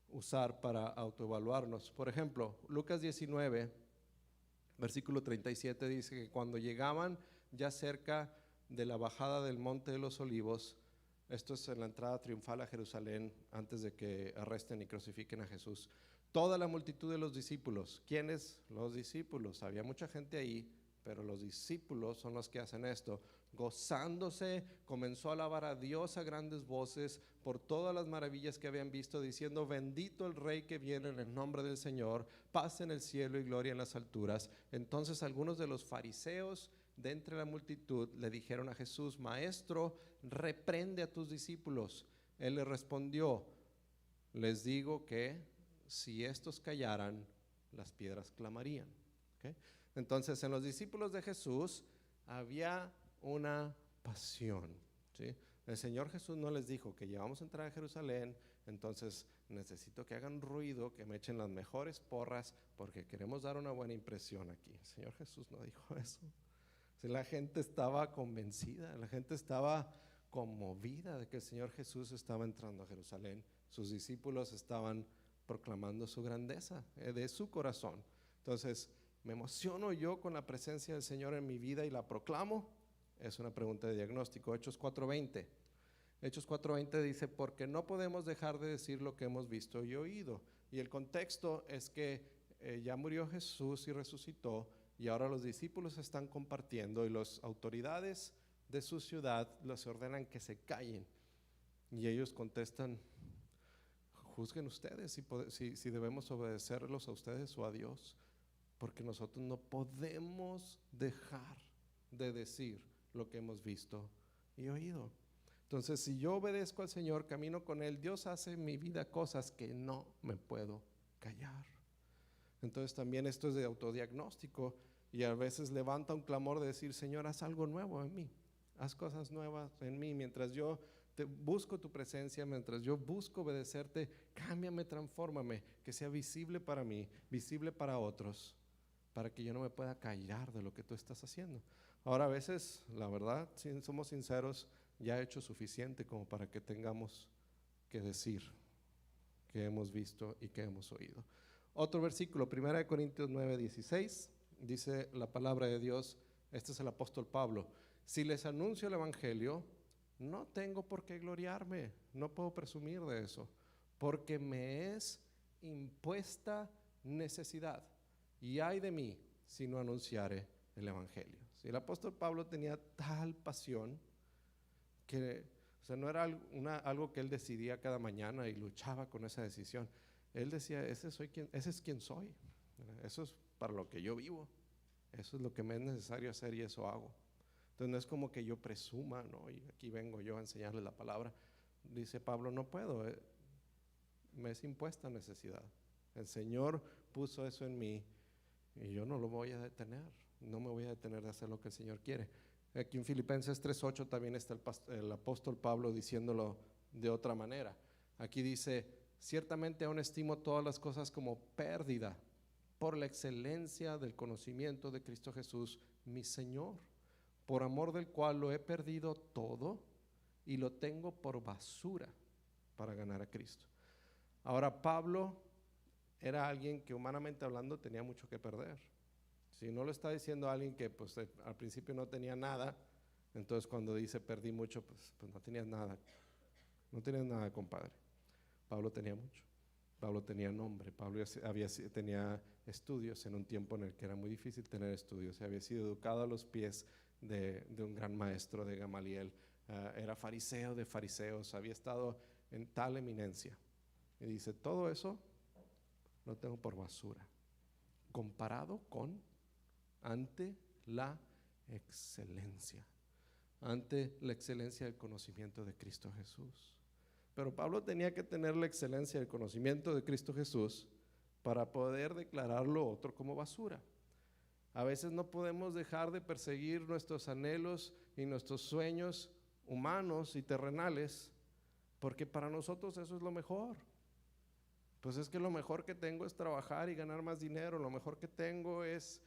usar para autoevaluarnos. Por ejemplo, Lucas 19, versículo 37 dice que cuando llegaban ya cerca de la bajada del Monte de los Olivos, esto es en la entrada triunfal a Jerusalén antes de que arresten y crucifiquen a Jesús, toda la multitud de los discípulos. ¿Quiénes? Los discípulos. Había mucha gente ahí, pero los discípulos son los que hacen esto. Gozándose, comenzó a alabar a Dios a grandes voces por todas las maravillas que habían visto, diciendo, bendito el Rey que viene en el nombre del Señor, paz en el cielo y gloria en las alturas. Entonces algunos de los fariseos de entre la multitud le dijeron a Jesús, Maestro, reprende a tus discípulos. Él le respondió, les digo que si estos callaran, las piedras clamarían. ¿Okay? Entonces en los discípulos de Jesús había una pasión, ¿sí? El Señor Jesús no les dijo que ya vamos a entrar a Jerusalén, entonces necesito que hagan ruido, que me echen las mejores porras porque queremos dar una buena impresión aquí. El Señor Jesús no dijo eso. La gente estaba convencida, la gente estaba conmovida de que el Señor Jesús estaba entrando a Jerusalén. Sus discípulos estaban proclamando su grandeza de su corazón. Entonces, ¿me emociono yo con la presencia del Señor en mi vida y la proclamo? Es una pregunta de diagnóstico. Hechos 4:20. Hechos 4:20 dice, porque no podemos dejar de decir lo que hemos visto y oído. Y el contexto es que ya murió Jesús y resucitó, y ahora los discípulos están compartiendo y las autoridades de su ciudad les ordenan que se callen. Y ellos contestan, juzguen ustedes si debemos obedecerlos a ustedes o a Dios, porque nosotros no podemos dejar de decir lo que hemos visto y oído. Entonces, si yo obedezco al Señor, camino con Él, Dios hace en mi vida cosas que no me puedo callar. Entonces también esto es de autodiagnóstico y a veces levanta un clamor de decir, Señor, haz algo nuevo en mí, haz cosas nuevas en mí, mientras yo busco tu presencia, mientras yo busco obedecerte, cámbiame, transfórmame, que sea visible para mí, visible para otros, para que yo no me pueda callar de lo que tú estás haciendo. Ahora a veces, la verdad, si somos sinceros, ya he hecho suficiente como para que tengamos que decir que hemos visto y que hemos oído. Otro versículo, 1 Corintios 9:16, dice la palabra de Dios, este es el apóstol Pablo: si les anuncio el evangelio, no tengo por qué gloriarme, no puedo presumir de eso, porque me es impuesta necesidad, y ay de mí si no anunciare el evangelio. Si el apóstol Pablo tenía tal pasión que, o sea, no era algo que él decidía cada mañana y luchaba con esa decisión. Él decía, ese es quien soy, eso es para lo que yo vivo, eso es lo que me es necesario hacer y eso hago. Entonces no es como que yo presuma, ¿no? Y aquí vengo yo a enseñarles la palabra. Dice Pablo, no puedo, me es impuesta necesidad. El Señor puso eso en mí y yo no lo voy a detener, no me voy a detener de hacer lo que el Señor quiere. Aquí en Filipenses 3:8 también está el apóstol Pablo diciéndolo de otra manera. Aquí dice, ciertamente aún estimo todas las cosas como pérdida por la excelencia del conocimiento de Cristo Jesús, mi Señor, por amor del cual lo he perdido todo y lo tengo por basura para ganar a Cristo. Ahora, Pablo era alguien que humanamente hablando tenía mucho que perder. Si no lo está diciendo alguien que pues al principio no tenía nada, entonces cuando dice perdí mucho, pues no tenías nada. No tenías nada, compadre. Pablo tenía mucho. Pablo tenía nombre. Pablo tenía estudios en un tiempo en el que era muy difícil tener estudios. Había sido educado a los pies de un gran maestro, de Gamaliel. Era fariseo de fariseos. Había estado en tal eminencia. Y dice, todo eso lo tengo por basura, comparado con, ante la excelencia del conocimiento de Cristo Jesús. Pero Pablo tenía que tener la excelencia del conocimiento de Cristo Jesús para poder declarar lo otro como basura. A veces no podemos dejar de perseguir nuestros anhelos y nuestros sueños humanos y terrenales, porque para nosotros eso es lo mejor. Pues es que lo mejor que tengo es trabajar y ganar más dinero, lo mejor que tengo es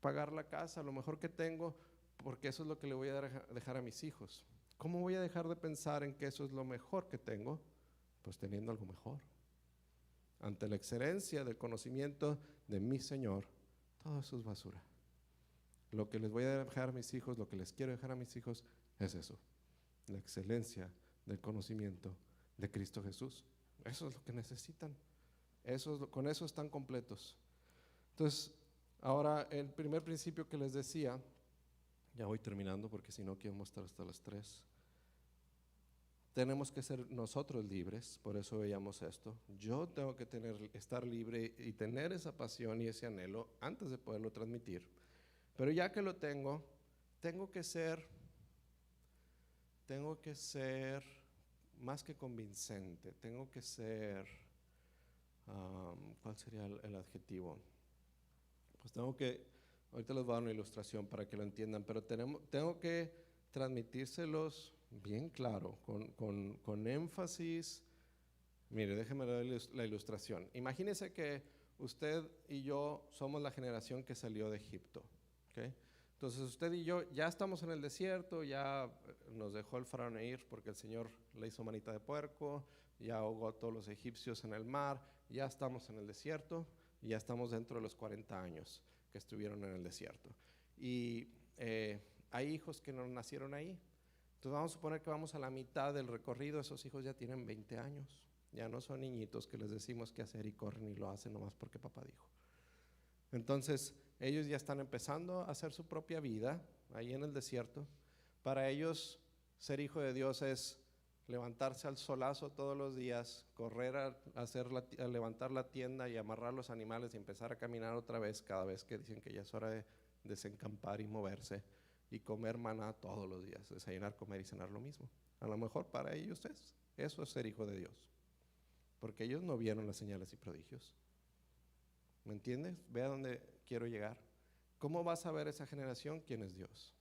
pagar la casa, lo mejor que tengo, porque eso es lo que le voy a dejar a mis hijos. ¿Cómo voy a dejar de pensar en que eso es lo mejor que tengo? Pues teniendo algo mejor. Ante la excelencia del conocimiento de mi Señor, todo eso es basura. Lo que les voy a dejar a mis hijos, lo que les quiero dejar a mis hijos, es eso: la excelencia del conocimiento de Cristo Jesús. Eso es lo que necesitan. Con eso están completos. Entonces, ahora el primer principio que les decía, ya voy terminando porque si no quiero mostrar hasta las 3. Tenemos que ser nosotros libres, por eso veíamos esto. Yo tengo que estar libre y tener esa pasión y ese anhelo antes de poderlo transmitir. Pero ya que lo tengo que ser más que convincente, tengo que ser, ¿cuál sería el adjetivo? Pues ahorita les voy a dar una ilustración para que lo entiendan, pero tengo que transmitírselos bien claro, con énfasis. Mire, déjeme dar la ilustración. Imagínese que usted y yo somos la generación que salió de Egipto, ¿okay? Entonces usted y yo ya estamos en el desierto, ya nos dejó el faraón ir porque el Señor le hizo manita de puerco, ya ahogó a todos los egipcios en el mar, ya estamos en el desierto y ya estamos dentro de los 40 años que estuvieron en el desierto. Y hay hijos que no nacieron ahí. Entonces vamos a suponer que vamos a la mitad del recorrido, esos hijos ya tienen 20 años, ya no son niñitos que les decimos qué hacer y corren y lo hacen nomás porque papá dijo. Entonces ellos ya están empezando a hacer su propia vida ahí en el desierto. Para ellos ser hijo de Dios es levantarse al solazo todos los días, correr a levantar la tienda y amarrar los animales y empezar a caminar otra vez cada vez que dicen que ya es hora de desencampar y moverse. y comer maná todos los días, desayunar, comer y cenar lo mismo. A lo mejor para ellos eso es ser hijo de Dios, porque ellos no vieron las señales y prodigios. ¿Me entiendes? Ve a dónde quiero llegar. ¿Cómo vas a ver esa generación quién es Dios?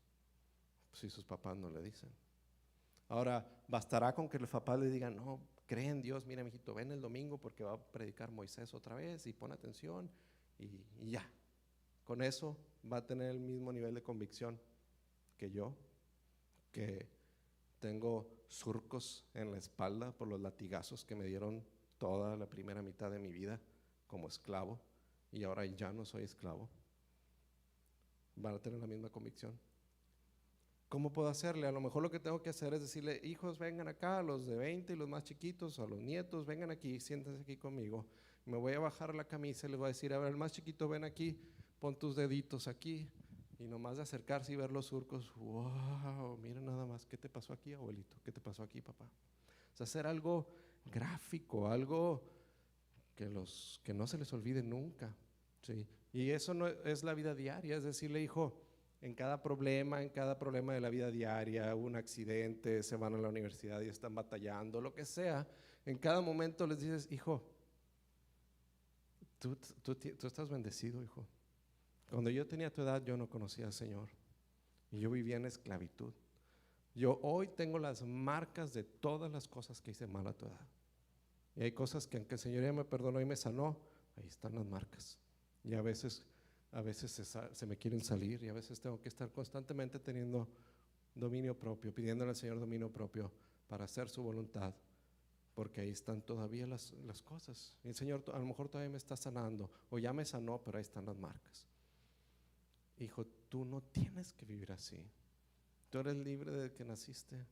Si sus papás no le dicen. Ahora, bastará con que los papás le digan, no, cree en Dios, mira, mijito, ven el domingo porque va a predicar Moisés otra vez y pon atención y ya. Con eso va a tener el mismo nivel de convicción que yo, que tengo surcos en la espalda por los latigazos que me dieron toda la primera mitad de mi vida como esclavo, y ahora ya no soy esclavo. Van a tener la misma convicción. ¿Cómo puedo hacerle? A lo mejor lo que tengo que hacer es decirle, hijos, vengan acá, los de 20 y los más chiquitos, a los nietos, vengan aquí, siéntense aquí conmigo. Me voy a bajar la camisa y les voy a decir, a ver, el más chiquito, ven aquí, pon tus deditos aquí. Y nomás de acercarse y ver los surcos, wow, mira nada más, ¿qué te pasó aquí, abuelito? ¿Qué te pasó aquí, papá? O sea, hacer algo gráfico, algo que no se les olvide nunca, ¿sí? Y eso no es la vida diaria, es decirle, hijo, en cada problema de la vida diaria, un accidente, se van a la universidad y están batallando, lo que sea, en cada momento les dices, hijo, tú estás bendecido, hijo. Cuando yo tenía tu edad, yo no conocía al Señor y yo vivía en esclavitud. Yo hoy tengo las marcas de todas las cosas que hice mal a tu edad. Y hay cosas que aunque el Señor ya me perdonó y me sanó, ahí están las marcas. Y a veces se me quieren salir y a veces tengo que estar constantemente teniendo dominio propio, pidiéndole al Señor dominio propio para hacer su voluntad, porque ahí están todavía las cosas. Y el Señor a lo mejor todavía me está sanando o ya me sanó, pero ahí están las marcas. Hijo, tú no tienes que vivir así. Tú eres libre desde que naciste.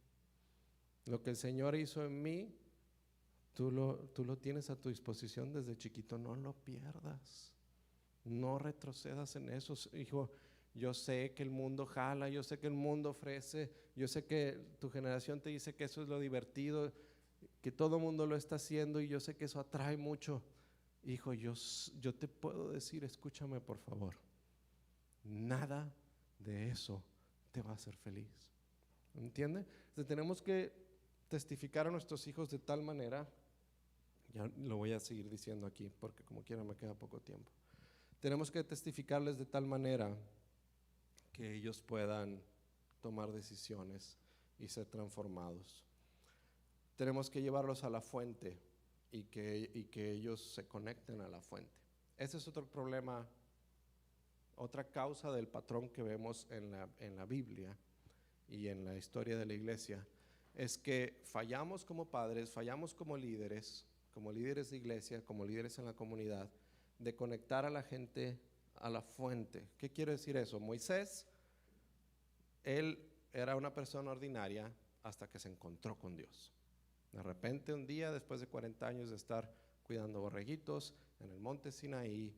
Lo que el Señor hizo en mí, tú lo tienes a tu disposición desde chiquito. No lo pierdas. No retrocedas en eso, hijo. Yo sé que el mundo jala, yo sé que el mundo ofrece, yo sé que tu generación te dice que eso es lo divertido, que todo mundo lo está haciendo y yo sé que eso atrae mucho. Hijo, yo te puedo decir, escúchame por favor, nada de eso te va a hacer feliz. ¿Entiendes? Entonces tenemos que testificar a nuestros hijos de tal manera, ya lo voy a seguir diciendo aquí porque como quiera me queda poco tiempo. Tenemos que testificarles de tal manera que ellos puedan tomar decisiones y ser transformados. Tenemos que llevarlos a la fuente y que ellos se conecten a la fuente. Ese es otro problema, otra causa del patrón que vemos en la Biblia y en la historia de la iglesia, es que fallamos como padres, fallamos como líderes de iglesia, como líderes en la comunidad, de conectar a la gente a la fuente. ¿Qué quiere decir eso? Moisés, él era una persona ordinaria hasta que se encontró con Dios. De repente un día, después de 40 años de estar cuidando borreguitos en el monte Sinaí,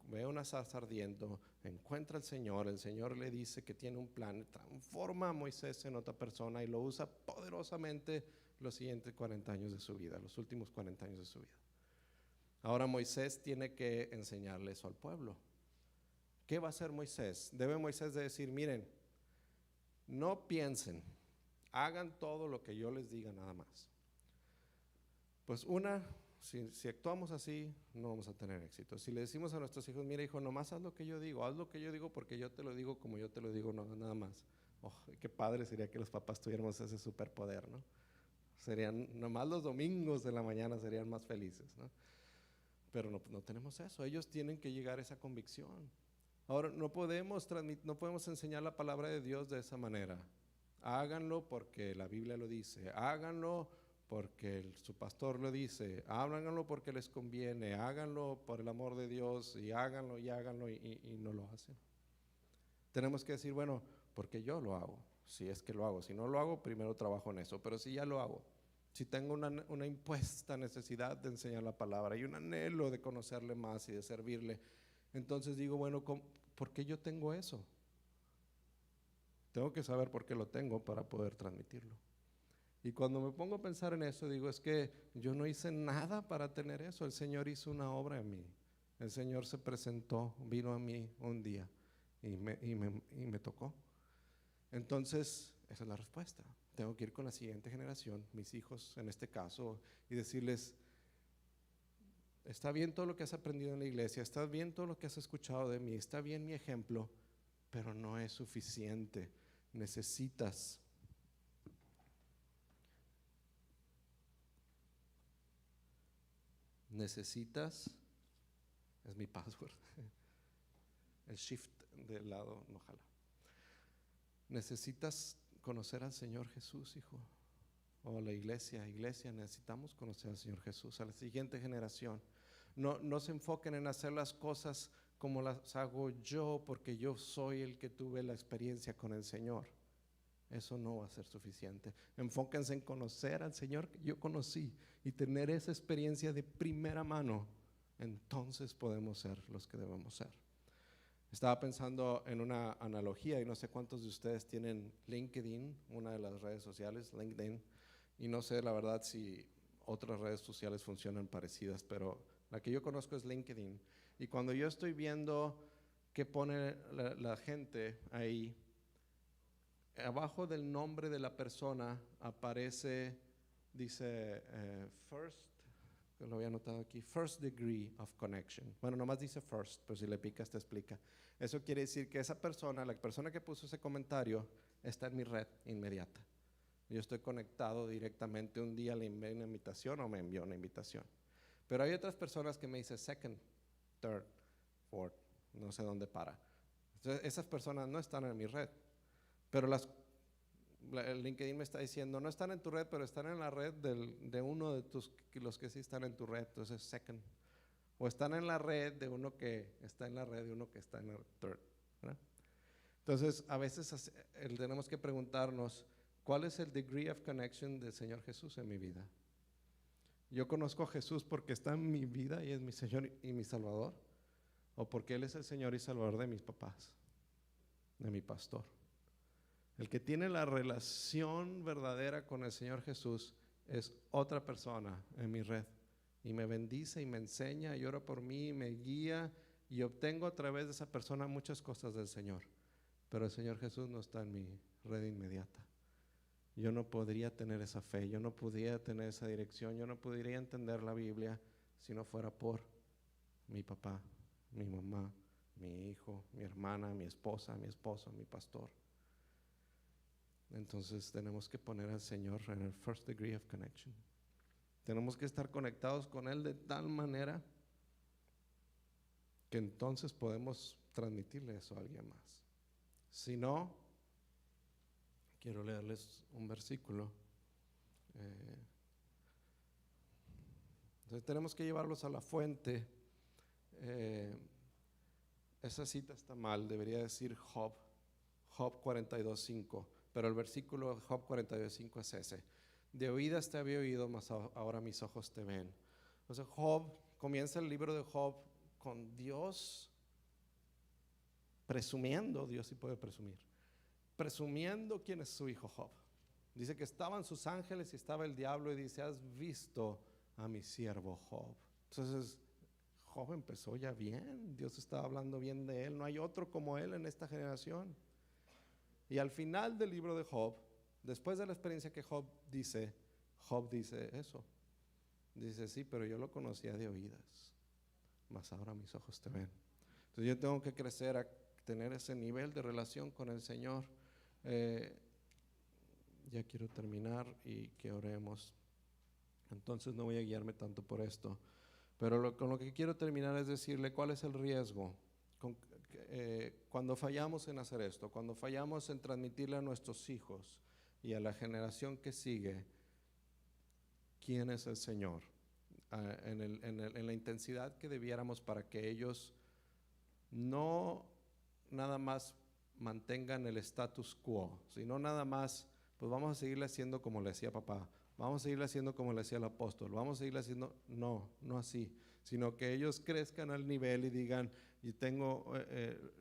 ve una zarza ardiendo, encuentra al Señor, el Señor le dice que tiene un plan, transforma a Moisés en otra persona y lo usa poderosamente los siguientes 40 años de su vida, los últimos 40 años de su vida. Ahora Moisés tiene que enseñarle eso al pueblo. ¿Qué va a hacer Moisés? Debe Moisés de decir, miren, no piensen, hagan todo lo que yo les diga nada más. Pues si actuamos así, no vamos a tener éxito. Si le decimos a nuestros hijos, mira hijo, nomás haz lo que yo digo porque yo te lo digo como yo te lo digo, no, nada más. Oh, qué padre sería que los papás tuviéramos ese superpoder, ¿no? Serían, nomás los domingos de la mañana serían más felices, ¿no? Pero no tenemos eso, ellos tienen que llegar a esa convicción. Ahora, no podemos enseñar la palabra de Dios de esa manera. Háganlo porque la Biblia lo dice, háganlo porque su pastor lo dice, háganlo porque les conviene, háganlo por el amor de Dios y háganlo y no lo hacen. Tenemos que decir, bueno, porque yo lo hago, si es que lo hago. Si no lo hago, primero trabajo en eso, pero si ya lo hago, si tengo una impuesta necesidad de enseñar la palabra y un anhelo de conocerle más y de servirle, entonces digo, bueno, ¿por qué yo tengo eso? Tengo que saber por qué lo tengo para poder transmitirlo. Y cuando me pongo a pensar en eso, digo, es que yo no hice nada para tener eso. El Señor hizo una obra en mí. El Señor se presentó, vino a mí un día y me tocó. Entonces, esa es la respuesta. Tengo que ir con la siguiente generación, mis hijos en este caso, y decirles, está bien todo lo que has aprendido en la iglesia, está bien todo lo que has escuchado de mí, está bien mi ejemplo, pero no es suficiente. Necesitas es mi password, el shift del lado no jala. Necesitas conocer al Señor Jesús, hijo. O la iglesia, necesitamos conocer al Señor Jesús, a la siguiente generación. No se enfoquen en hacer las cosas como las hago yo, porque yo soy el que tuve la experiencia con el Señor. Eso no va a ser suficiente. Enfóquense en conocer al Señor que yo conocí y tener esa experiencia de primera mano. Entonces podemos ser los que debemos ser. Estaba pensando en una analogía y no sé cuántos de ustedes tienen LinkedIn, una de las redes sociales, LinkedIn, y no sé la verdad si otras redes sociales funcionan parecidas, pero la que yo conozco es LinkedIn. Y cuando yo estoy viendo qué pone la gente ahí, abajo del nombre de la persona aparece, dice first, lo había anotado aquí, first degree of connection. Bueno, nomás dice first, pero si le picas te explica. Eso quiere decir que esa persona, la persona que puso ese comentario, está en mi red inmediata. Yo estoy conectado directamente, un día le envié una invitación o me envió una invitación. Pero hay otras personas que me dicen second, third, fourth, no sé dónde para. Entonces, esas personas no están en mi red. Pero el LinkedIn me está diciendo, no están en tu red, pero están en la red de uno de los que sí están en tu red, entonces second. O están en la red de uno que está en la red de uno que está en la third, ¿verdad? Entonces, a veces tenemos que preguntarnos, ¿cuál es el degree of connection del Señor Jesús en mi vida? ¿Yo conozco a Jesús porque está en mi vida y es mi Señor y mi Salvador? ¿O porque Él es el Señor y Salvador de mis papás, de mi pastor? El que tiene la relación verdadera con el Señor Jesús es otra persona en mi red y me bendice y me enseña y ora por mí y me guía y obtengo a través de esa persona muchas cosas del Señor. Pero el Señor Jesús no está en mi red inmediata. Yo no podría tener esa fe, yo no podría tener esa dirección, yo no podría entender la Biblia si no fuera por mi papá, mi mamá, mi hijo, mi hermana, mi esposa, mi esposo, mi pastor. Entonces tenemos que poner al Señor en el first degree of connection. Tenemos que estar conectados con Él de tal manera que entonces podemos transmitirle eso a alguien más. Si no, quiero leerles un versículo. Entonces tenemos que llevarlos a la fuente. Esa cita está mal, debería decir Job 42:5. Pero el versículo de Job 42:5 es ese. De oídas te había oído, mas ahora mis ojos te ven. O sea, Job, comienza el libro de Job con Dios presumiendo, Dios sí puede presumir, presumiendo quién es su hijo Job. Dice que estaban sus ángeles y estaba el diablo y dice, has visto a mi siervo Job. Entonces, Job empezó ya bien, Dios estaba hablando bien de él, no hay otro como él en esta generación. Y al final del libro de Job, después de la experiencia que Job dice eso. Dice, sí, pero yo lo conocía de oídas, mas ahora mis ojos te ven. Entonces yo tengo que crecer a tener ese nivel de relación con el Señor. Ya quiero terminar y que oremos. Entonces no voy a guiarme tanto por esto. Pero con lo que quiero terminar es decirle cuál es el riesgo. Cuando fallamos en hacer esto, cuando fallamos en transmitirle a nuestros hijos y a la generación que sigue quién es el Señor, en la intensidad que debiéramos para que ellos no nada más mantengan el status quo, sino nada más, pues vamos a seguirle haciendo como le hacía papá, vamos a seguirle haciendo como le hacía el apóstol, vamos a seguirle haciendo, no así, sino que ellos crezcan al nivel y digan, y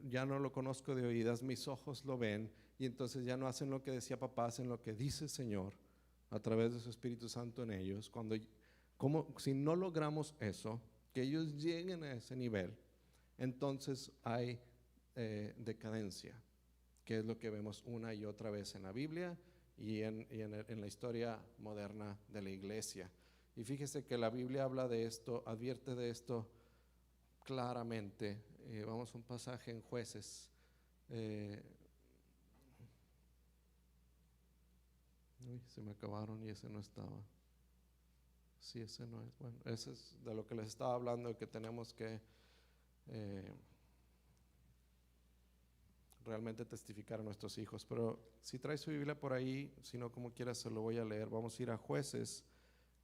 ya no lo conozco de oídas, mis ojos lo ven, y entonces ya no hacen lo que decía papá, hacen lo que dice el Señor a través de su Espíritu Santo en ellos. Si no logramos eso, que ellos lleguen a ese nivel, entonces hay decadencia. que es lo que vemos una y otra vez en la Biblia y en la historia moderna de la iglesia. Y fíjese que la Biblia habla de esto, advierte de esto claramente. Vamos a un pasaje en Jueces. Se me acabaron y ese no estaba. Sí, ese no es. Bueno, ese es de lo que les estaba hablando, que tenemos que realmente testificar a nuestros hijos. Pero si trae su Biblia por ahí, si no, como quiera se lo voy a leer. Vamos a ir a Jueces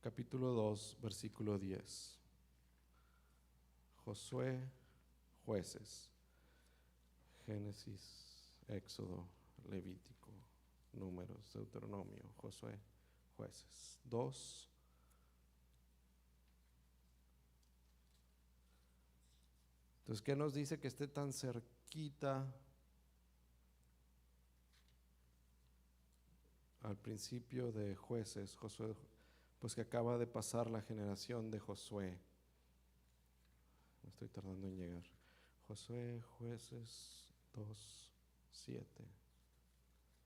capítulo 2 versículo 10. Josué, Jueces, Génesis, Éxodo, Levítico, Números, Deuteronomio, Josué, Jueces 2. Entonces, ¿qué nos dice que esté tan cerquita al principio de Jueces? Josué, pues que acaba de pasar la generación de Josué. Me estoy tardando en llegar. Josué, Jueces 2, 7.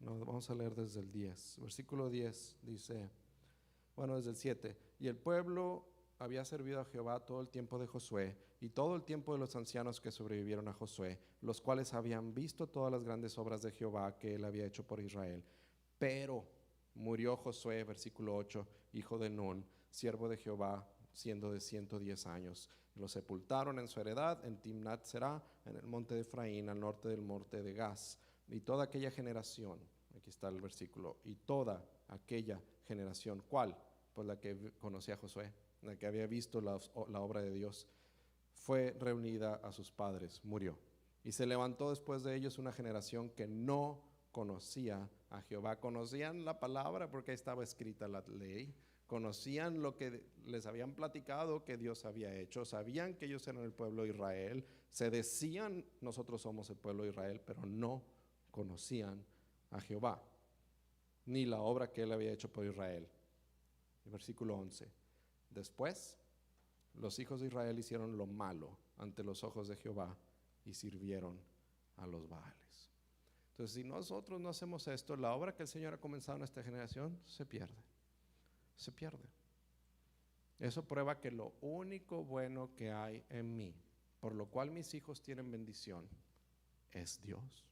No, vamos a leer desde el 10. Versículo 10 dice, bueno, desde el 7. Y el pueblo había servido a Jehová todo el tiempo de Josué y todo el tiempo de los ancianos que sobrevivieron a Josué, los cuales habían visto todas las grandes obras de Jehová que él había hecho por Israel. Pero murió Josué, versículo 8, hijo de Nun, siervo de Jehová, siendo de 110 años. Lo sepultaron en su heredad en Timnat Será, en el monte de Efraín, al norte del monte de Gaz. Y toda aquella generación, aquí está el versículo, y toda aquella generación, ¿cuál? Pues la que conocía a Josué, la que había visto la obra de Dios, fue reunida a sus padres, murió. Y se levantó después de ellos una generación que no conocía a Jehová. Conocían la palabra porque ahí estaba escrita la ley, conocían lo que les habían platicado que Dios había hecho, sabían que ellos eran el pueblo de Israel, se decían nosotros somos el pueblo de Israel, pero no conocían a Jehová ni la obra que él había hecho por Israel. El versículo 11. Después los hijos de Israel hicieron lo malo ante los ojos de Jehová y sirvieron a los Baales. Entonces, si nosotros no hacemos esto, la obra que el Señor ha comenzado en esta generación se pierde. Se pierde. Eso prueba que lo único bueno que hay en mí, por lo cual mis hijos tienen bendición, es Dios.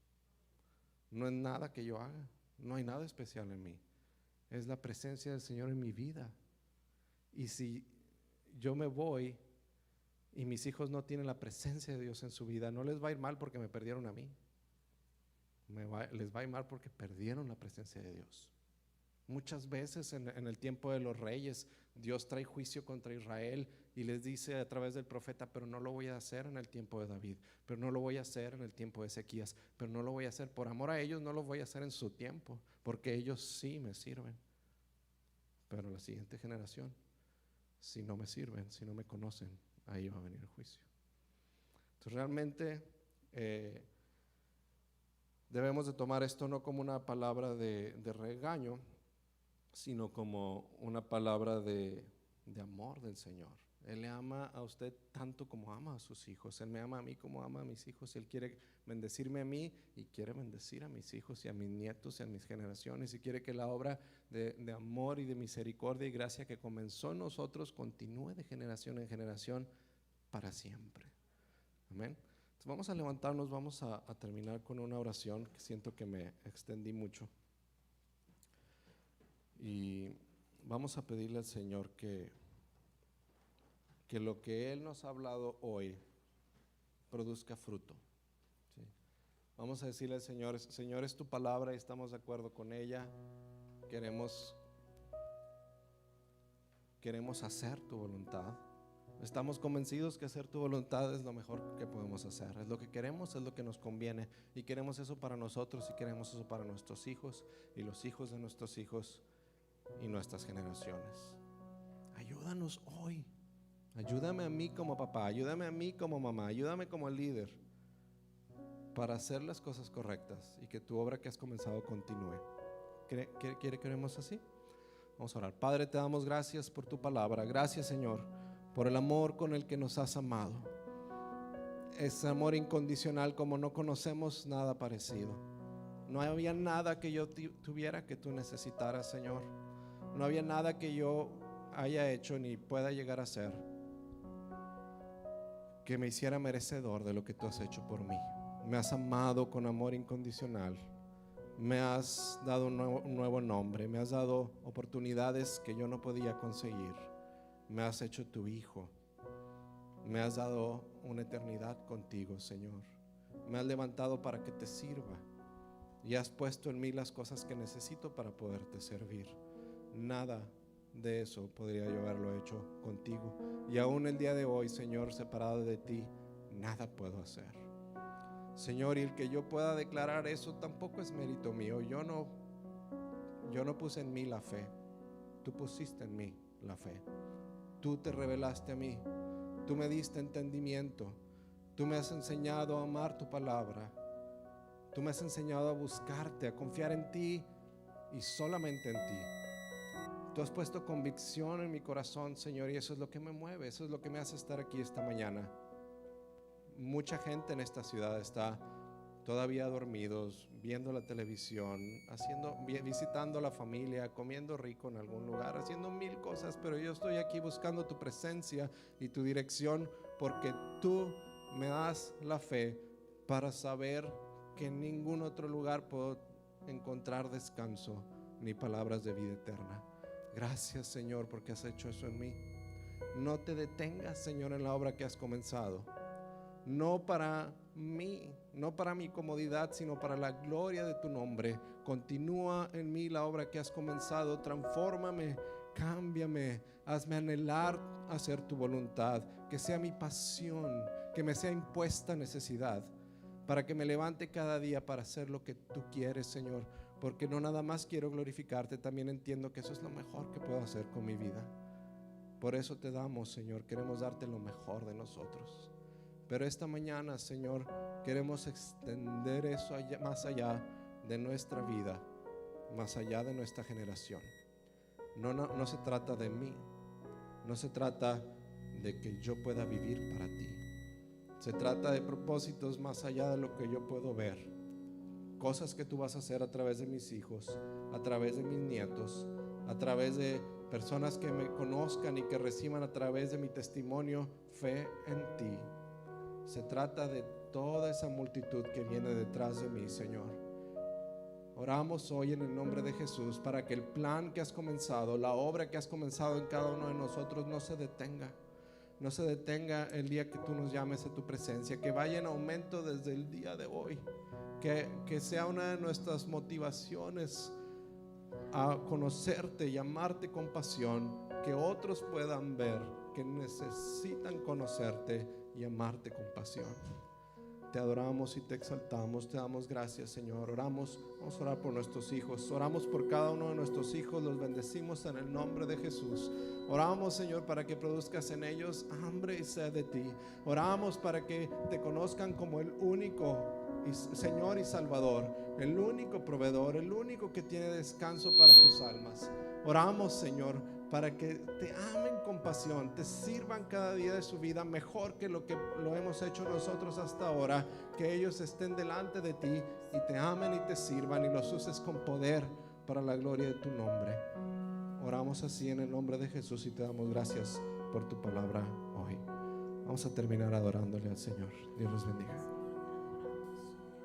No es nada que yo haga, no hay nada especial en mí. Es la presencia del Señor en mi vida. Y si yo me voy y mis hijos no tienen la presencia de Dios en su vida, no les va a ir mal porque me perdieron a mí. Les va a ir mal porque perdieron la presencia de Dios. Muchas veces en el tiempo de los reyes, Dios trae juicio contra Israel y les dice a través del profeta, pero no lo voy a hacer en el tiempo de David, pero no lo voy a hacer en el tiempo de Ezequías, pero no lo voy a hacer por amor a ellos, no lo voy a hacer en su tiempo, porque ellos sí me sirven. Pero la siguiente generación, si no me sirven, si no me conocen, ahí va a venir el juicio. Entonces realmente debemos de tomar esto no como una palabra de regaño, sino como una palabra de amor del Señor. Él le ama a usted tanto como ama a sus hijos. Él me ama a mí como ama a mis hijos. Él quiere bendecirme a mí y quiere bendecir a mis hijos y a mis nietos y a mis generaciones, y quiere que la obra de amor y de misericordia y gracia que comenzó en nosotros continúe de generación en generación para siempre. Amén. Entonces vamos a levantarnos, vamos a terminar con una oración, que siento que me extendí mucho. Y vamos a pedirle al Señor que lo que Él nos ha hablado hoy produzca fruto. ¿Sí? Vamos a decirle al Señor, Señor, es tu palabra y estamos de acuerdo con ella. Queremos hacer tu voluntad. Estamos convencidos que hacer tu voluntad es lo mejor que podemos hacer. Es lo que queremos, es lo que nos conviene. Y queremos eso para nosotros y queremos eso para nuestros hijos y los hijos de nuestros hijos y nuestras generaciones. Ayúdanos hoy. Ayúdame a mí como papá, ayúdame a mí como mamá, ayúdame como líder para hacer las cosas correctas y que tu obra que has comenzado continúe. ¿Queremos así? Vamos a orar. Padre, te damos gracias por tu palabra. Gracias, Señor, por el amor con el que nos has amado. Es amor incondicional como no conocemos nada parecido. No había nada que yo tuviera que tú necesitaras, Señor. No había nada que yo haya hecho ni pueda llegar a ser que me hiciera merecedor de lo que tú has hecho por mí. Me has amado con amor incondicional. Me has dado un nuevo nombre. Me has dado oportunidades que yo no podía conseguir. Me has hecho tu hijo. Me has dado una eternidad contigo, Señor. Me has levantado para que te sirva. Y has puesto en mí las cosas que necesito para poderte servir. Nada de eso podría yo haberlo hecho contigo. Y aún el día de hoy, Señor, separado de ti, nada puedo hacer. Señor, y el que yo pueda declarar eso tampoco es mérito mío. Yo no puse en mí la fe. Tú pusiste en mí la fe. Tú te revelaste a mí. Tú me diste entendimiento. Tú me has enseñado a amar tu palabra. Tú me has enseñado a buscarte, a confiar en ti y solamente en ti. Tú has puesto convicción en mi corazón, Señor, y eso es lo que me mueve. Eso es lo que me hace estar aquí esta mañana. Mucha gente en esta ciudad está todavía dormidos, viendo la televisión, visitando a la familia, comiendo rico en algún lugar, haciendo mil cosas, pero yo estoy aquí buscando tu presencia y tu dirección, porque tú me das la fe para saber que en ningún otro lugar puedo encontrar descanso ni palabras de vida eterna. Gracias, Señor, porque has hecho eso en mí. No te detengas, Señor, en la obra que has comenzado. No para mí, no para mi comodidad, sino para la gloria de tu nombre. Continúa en mí la obra que has comenzado. Transfórmame, cámbiame, hazme anhelar hacer tu voluntad, que sea mi pasión, que me sea impuesta necesidad, para que me levante cada día para hacer lo que tú quieres, Señor, porque no nada más quiero glorificarte, también entiendo que eso es lo mejor que puedo hacer con mi vida. Por eso te damos, Señor, queremos darte lo mejor de nosotros. Pero esta mañana, Señor, queremos extender eso más allá de nuestra vida, más allá de nuestra generación. No se trata de mí, no se trata de que yo pueda vivir para ti. Se trata de propósitos más allá de lo que yo puedo ver. Cosas que tú vas a hacer a través de mis hijos, a través de mis nietos, a través de personas que me conozcan y que reciban a través de mi testimonio fe en ti. Se trata de toda esa multitud que viene detrás de mí, Señor. Oramos hoy en el nombre de Jesús para que el plan que has comenzado, la obra que has comenzado en cada uno de nosotros no se detenga. No se detenga el día que tú nos llames a tu presencia, que vaya en aumento desde el día de hoy, que sea una de nuestras motivaciones a conocerte y amarte con pasión, que otros puedan ver que necesitan conocerte y amarte con pasión. Te adoramos y te exaltamos, te damos gracias, Señor. Vamos a orar por nuestros hijos, oramos por cada uno de nuestros hijos, los bendecimos en el nombre de Jesús. Oramos, Señor, para que produzcas en ellos hambre y sed de ti. Oramos para que te conozcan como el único Señor y Salvador, el único proveedor, el único que tiene descanso para sus almas. Oramos, Señor, para que te amen con pasión, te sirvan cada día de su vida mejor que lo hemos hecho nosotros hasta ahora, que ellos estén delante de ti y te amen y te sirvan y los uses con poder para la gloria de tu nombre. Oramos así en el nombre de Jesús y te damos gracias por tu palabra hoy. Vamos a terminar adorándole al Señor. Dios los bendiga.